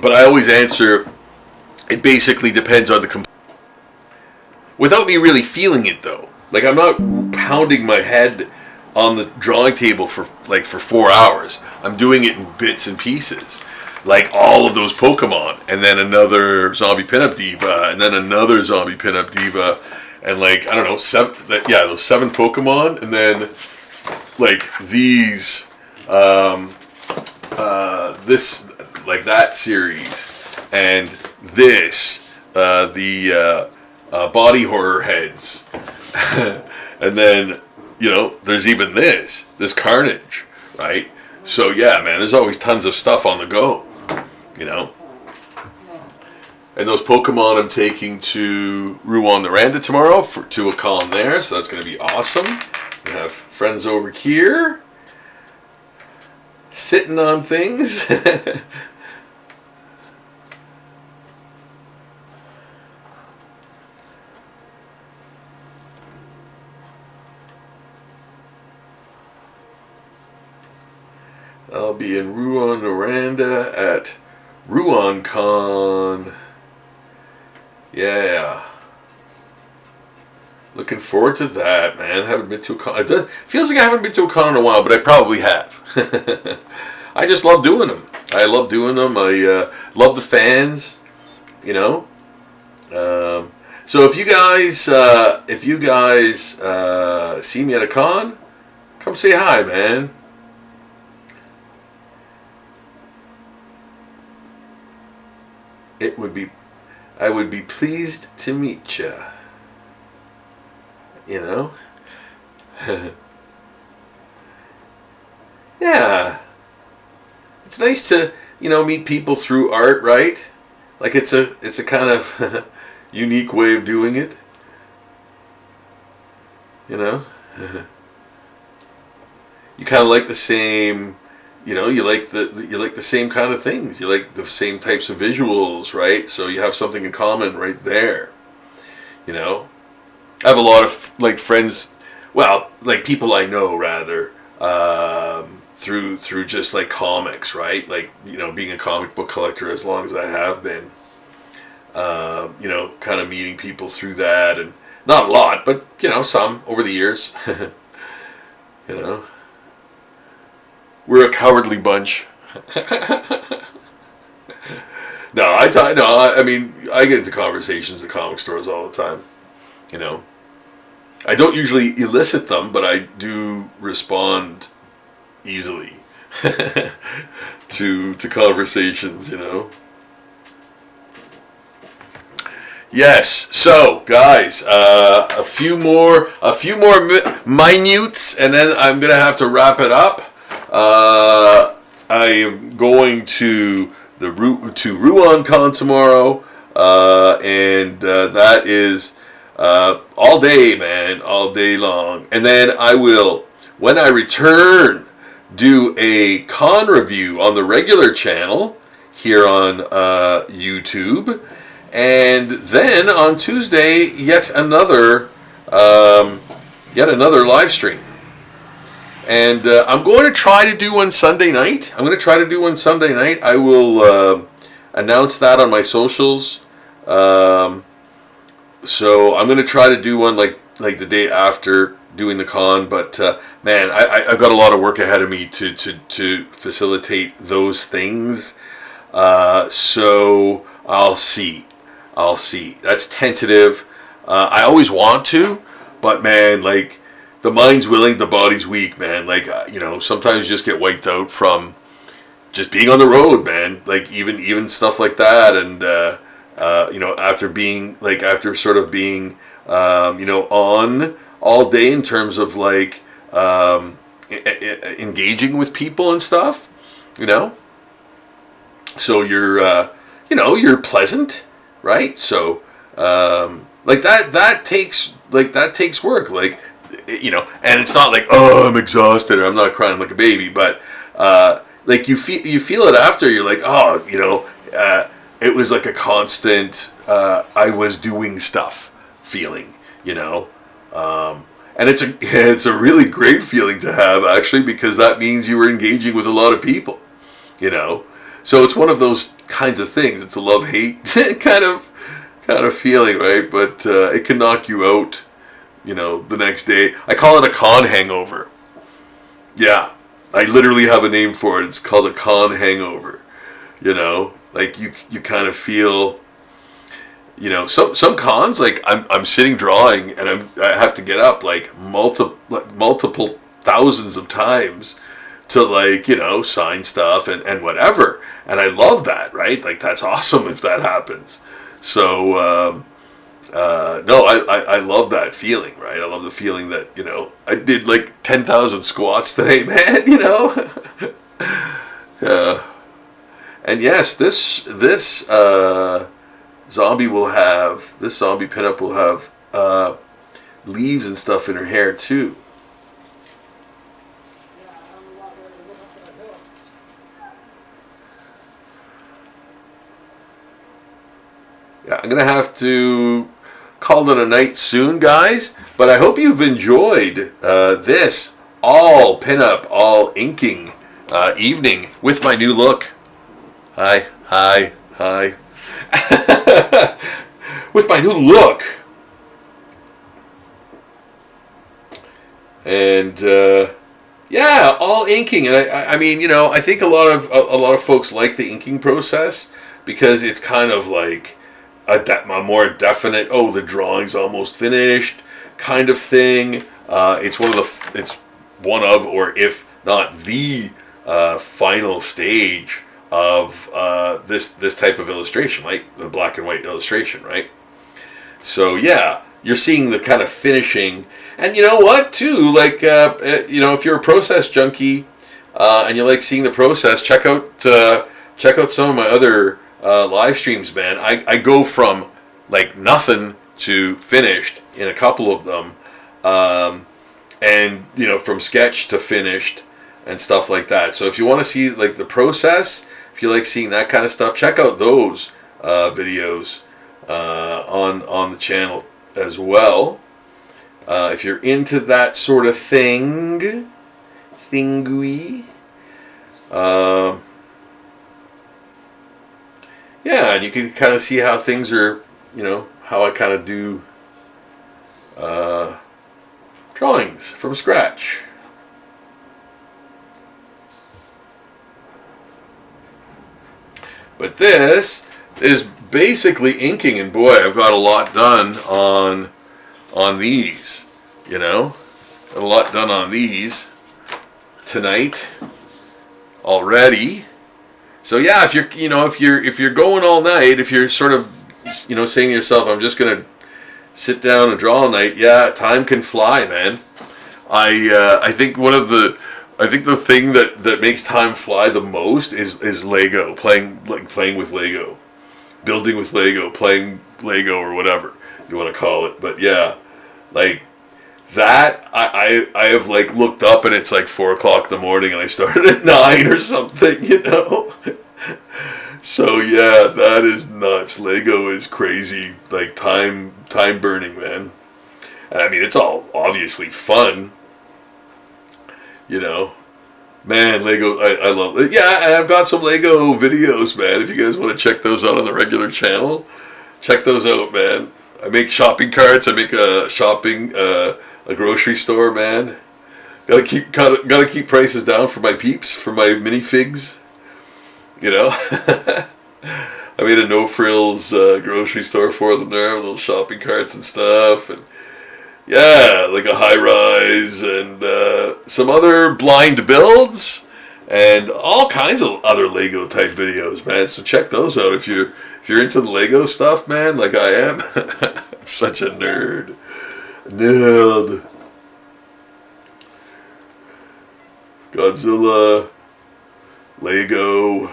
But I always answer, it basically depends on the... Without me really feeling it, though. Like, I'm not pounding my head on the drawing table for 4 hours. I'm doing it in bits and pieces. Like all of those Pokemon, and then another Zombie Pinup Diva, and then another Zombie Pinup Diva, and like, I don't know, those 7 Pokemon, and then like these, this, like that series, and this, the body horror heads, and then, you know, there's even this Carnage, right? So yeah, man, there's always tons of stuff on the go, you know. And those Pokemon I'm taking to Rouen-Noranda tomorrow to a con there, so that's going to be awesome. We have friends over here sitting on things. I'll be in Rouen-Noranda at RouenCon. Yeah. Looking forward to that, man. Haven't been to a con. It feels like I haven't been to a con in a while, but I probably have. I just love doing them. I love doing them. I love the fans, you know. So if you guys see me at a con, come say hi, man. I would be pleased to meet you. You know? Yeah. It's nice to, you know, meet people through art, right? Like it's a kind of unique way of doing it. You know? You kind of like the same, you know, you like the same kind of things. You like the same types of visuals, right? So you have something in common right there. You know, I have a lot of like friends, well, like people I know rather, through just like comics, right? Like, you know, being a comic book collector as long as I have been. You know, kind of meeting people through that, and not a lot, but you know, some over the years. You know. We're a cowardly bunch. No, I mean, I get into conversations at comic stores all the time. You know, I don't usually elicit them, but I do respond easily to conversations. You know. Yes. So, guys, a few more minutes, and then I'm gonna have to wrap it up. I am going to RouenCon tomorrow, and that is all day, man, all day long. And then I will, when I return, do a con review on the regular channel here on YouTube, and then on Tuesday yet another live stream. And I'm going to try to do one Sunday night. I will announce that on my socials. So I'm going to try to do one like the day after doing the con. But man, I've got a lot of work ahead of me to facilitate those things. So I'll see. That's tentative. I always want to, but man, like, the mind's willing, the body's weak, man. Like, sometimes you just get wiped out from just being on the road, man. Like, even stuff like that, and after sort of being on all day in terms of like engaging with people and stuff, So you're pleasant, right? So that takes work, like. And it's not like, oh, I'm exhausted or I'm not crying like a baby, but like you feel it after. You're like, oh, it was like a constant I was doing stuff feeling, and it's a really great feeling to have, actually, because that means you were engaging with a lot of people, so it's one of those kinds of things. It's a love-hate kind of feeling, right? But it can knock you out the next day. I call it a con hangover. Yeah, I literally have a name for it. It's called a con hangover. Like you kind of feel, some cons, like I'm sitting drawing and I have to get up like multiple thousands of times to sign stuff and whatever. And I love that, right? Like, that's awesome if that happens. So, no, I love that feeling, right? I love the feeling that, I did like 10,000 squats today, man, and yes, this zombie pinup will have leaves and stuff in her hair too. Yeah, I'm gonna have to call it a night soon, guys, but I hope you've enjoyed this all pinup, all inking evening with my new look. Hi. With my new look. And yeah, all inking. And I mean, I think a lot of folks like the inking process because it's kind of like a more definite, the drawing's almost finished kind of thing. It's one of, or if not the final stage of this type of illustration, like the black and white illustration, right? So yeah, you're seeing the kind of finishing. And you know what, too? Like, if you're a process junkie and you like seeing the process, check out some of my other live streams, man. I go from like nothing to finished in a couple of them, and from sketch to finished and stuff like that. So if you want to see like the process, if you like seeing that kind of stuff, check out those videos on the channel as well. If you're into that sort of thingy. Yeah, and you can kind of see how things are, how I kind of do drawings from scratch. But this is basically inking, and boy, I've got a lot done on these, a lot done on these tonight already. So yeah, if you're going all night, if you're sort of saying to yourself, I'm just gonna sit down and draw all night, yeah, time can fly, man. I think the thing that makes time fly the most is Lego, playing with Lego, building with Lego, playing Lego, or whatever you want to call it. But yeah, like that, I have like looked up and it's like 4 o'clock in the morning and I started at 9 or something, So yeah, that is nuts. Lego is crazy, like time burning, man. And I mean, it's all obviously fun, You know, man, Lego, I love it. Yeah, and I've got some Lego videos, man. If you guys want to check those out on the regular channel, check those out, man. I make shopping carts. I make a grocery store, man. Gotta keep prices down for my peeps, for my minifigs. You know, I made a no frills grocery store for them there, with little shopping carts and stuff, and yeah, like a high rise and some other blind builds and all kinds of other Lego type videos, man. So check those out if you're into the Lego stuff, man, like I am. I'm such a nerd. Godzilla, Lego.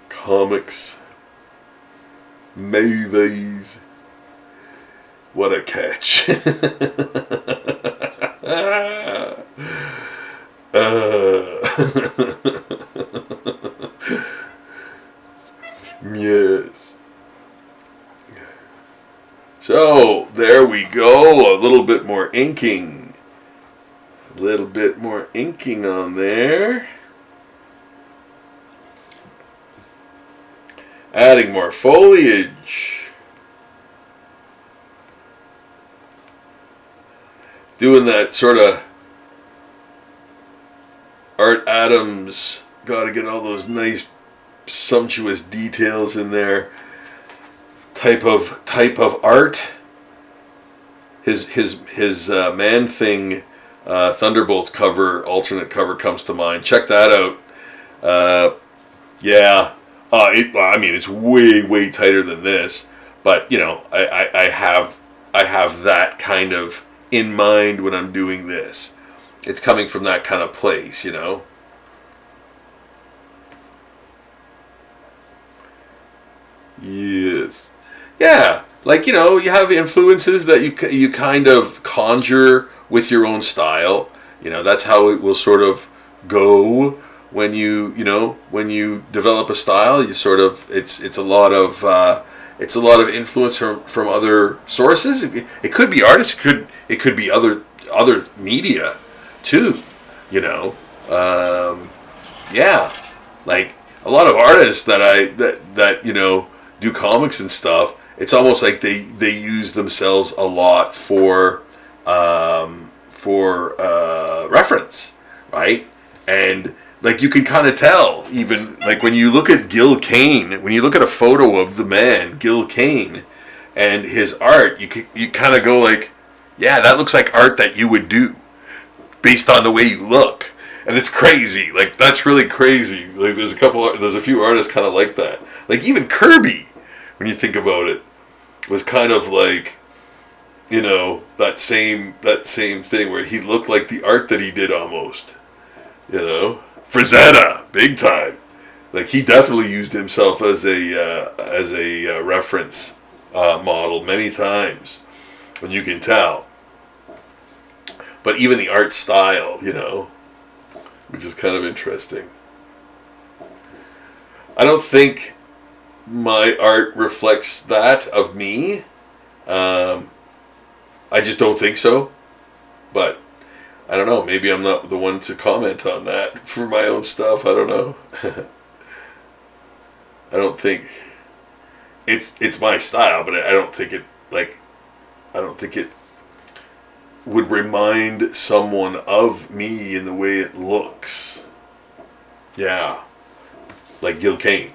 Comics, movies. What a catch. Yes. So, there we go. A little bit more inking. A little bit more inking on there. Adding more foliage. Doing that sort of Art Adams, gotta get all those nice sumptuous details in there type of art. His Man-Thing Thunderbolts alternate cover comes to mind. Check that out. Yeah. I mean, it's way tighter than this, but you know, I have that kind of in mind when I'm doing this. It's coming from that kind of place, you know. Yes. Yeah, like, you know, you have influences that you kind of conjure with your own style. You know, that's how it will sort of go when you develop a style. You sort of it's a lot of influence from other sources. It could be artists, it could be other media too, you know. Yeah, like a lot of artists that you know do comics and stuff. It's almost like they use themselves a lot for reference, right? And like you can kind of tell, even like when you look at Gil Kane, when you look at a photo of the man Gil Kane and his art, you kind of go like, yeah, that looks like art that you would do based on the way you look. And it's crazy. Like, that's really crazy. Like, there's a few artists kind of like that. Like, even Kirby, when you think about it, was kind of like, you know, that same thing where he looked like the art that he did almost. You know, Frazetta, big time. Like, he definitely used himself as a reference model many times, and you can tell. But even the art style, you know, which is kind of interesting. I don't think my art reflects that of me. I just don't think so. But I don't know. Maybe I'm not the one to comment on that for my own stuff. I don't know. I don't think it's my style, but I don't think it would remind someone of me in the way it looks. Yeah. Like Gil Kane.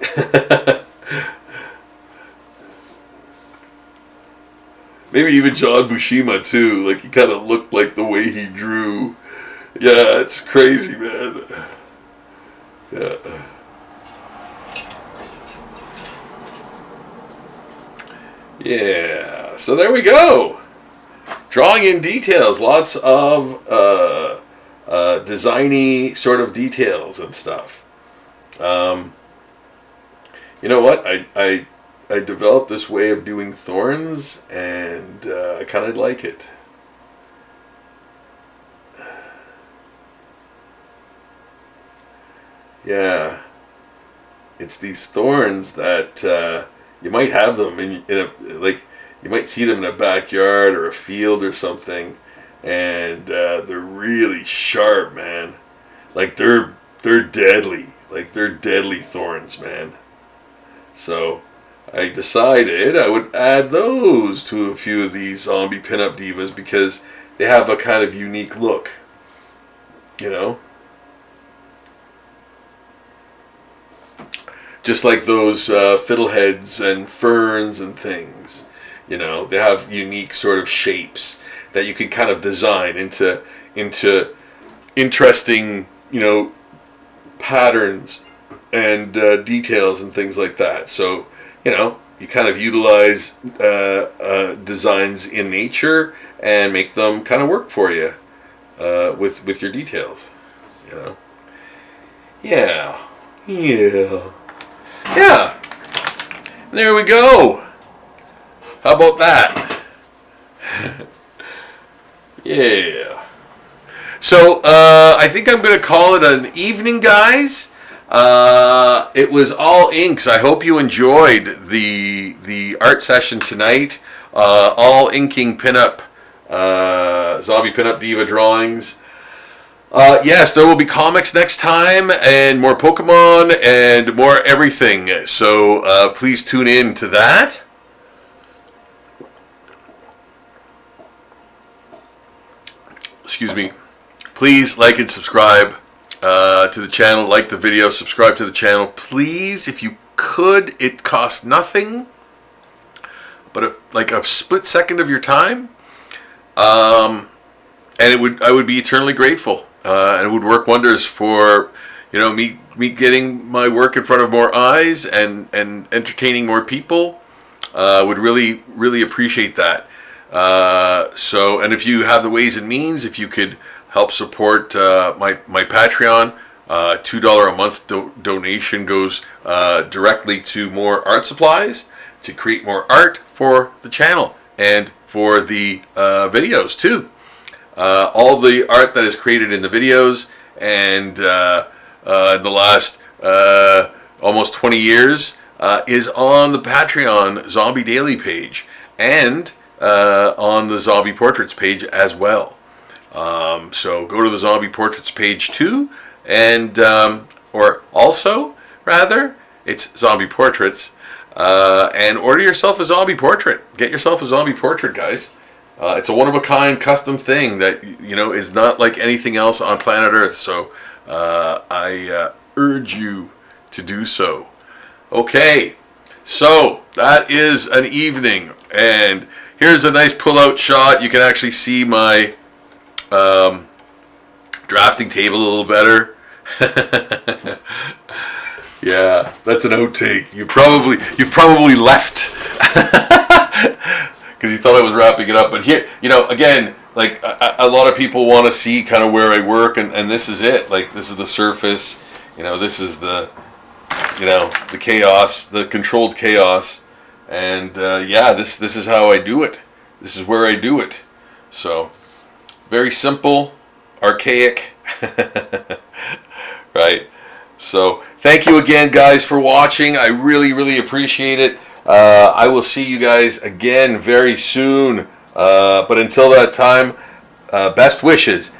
Maybe even John Buscema too. Like, he kind of looked like the way he drew. Yeah, it's crazy, man. Yeah. Yeah. So there we go. Drawing in details. Lots of designy sort of details and stuff. You know what? I developed this way of doing thorns, and I kind of like it. Yeah, it's these thorns that you might have them in a, like, you might see them in a backyard or a field or something, and they're really sharp, man. Like they're deadly. Like they're deadly thorns, man. So I decided I would add those to a few of these zombie pinup divas because they have a kind of unique look, you know? Just like those fiddleheads and ferns and things, you know, they have unique sort of shapes that you can kind of design into interesting, you know, patterns and details and things like that. So, you know, you kind of utilize designs in nature and make them kind of work for you with your details, you know. Yeah. There we go. How about that? Yeah. So I think I'm going to call it an evening, guys. It was all inks. I hope you enjoyed the art session tonight. All inking pinup, zombie pinup diva drawings. Yes, there will be comics next time, and more Pokemon, and more everything. So please tune in to that. Excuse me. Please like and subscribe to the channel. Like the video, subscribe to the channel. Please, if you could, it costs nothing, but like a split second of your time. And I would be eternally grateful. And it would work wonders for, you know, me getting my work in front of more eyes and entertaining more people. Would really appreciate that. So, and if you have the ways and means, if you could help support my Patreon, $2 a month donation goes directly to more art supplies to create more art for the channel and for the videos too. All the art that is created in the videos and in the last almost 20 years is on the Patreon Zombie Daily page and on the Zombie Portraits page as well. So go to the Zombie Portraits page too, and or also rather, it's Zombie Portraits, and order yourself a zombie portrait. Get yourself a zombie portrait, guys. It's a one-of-a-kind custom thing that, you know, is not like anything else on planet Earth. So I urge you to do so. Okay, so that is an evening, and here's a nice pull-out shot. You can actually see my drafting table a little better. Yeah, that's an outtake. You've probably left. Because you thought I was wrapping it up. But here, you know, again, like a lot of people want to see kind of where I work, and this is it. Like, this is the surface, you know, this is the, you know, the chaos, the controlled chaos, and yeah, this is how I do it. This is where I do it. So, very simple, archaic, right? So, thank you again, guys, for watching. I really appreciate it. I will see you guys again very soon. But until that time, best wishes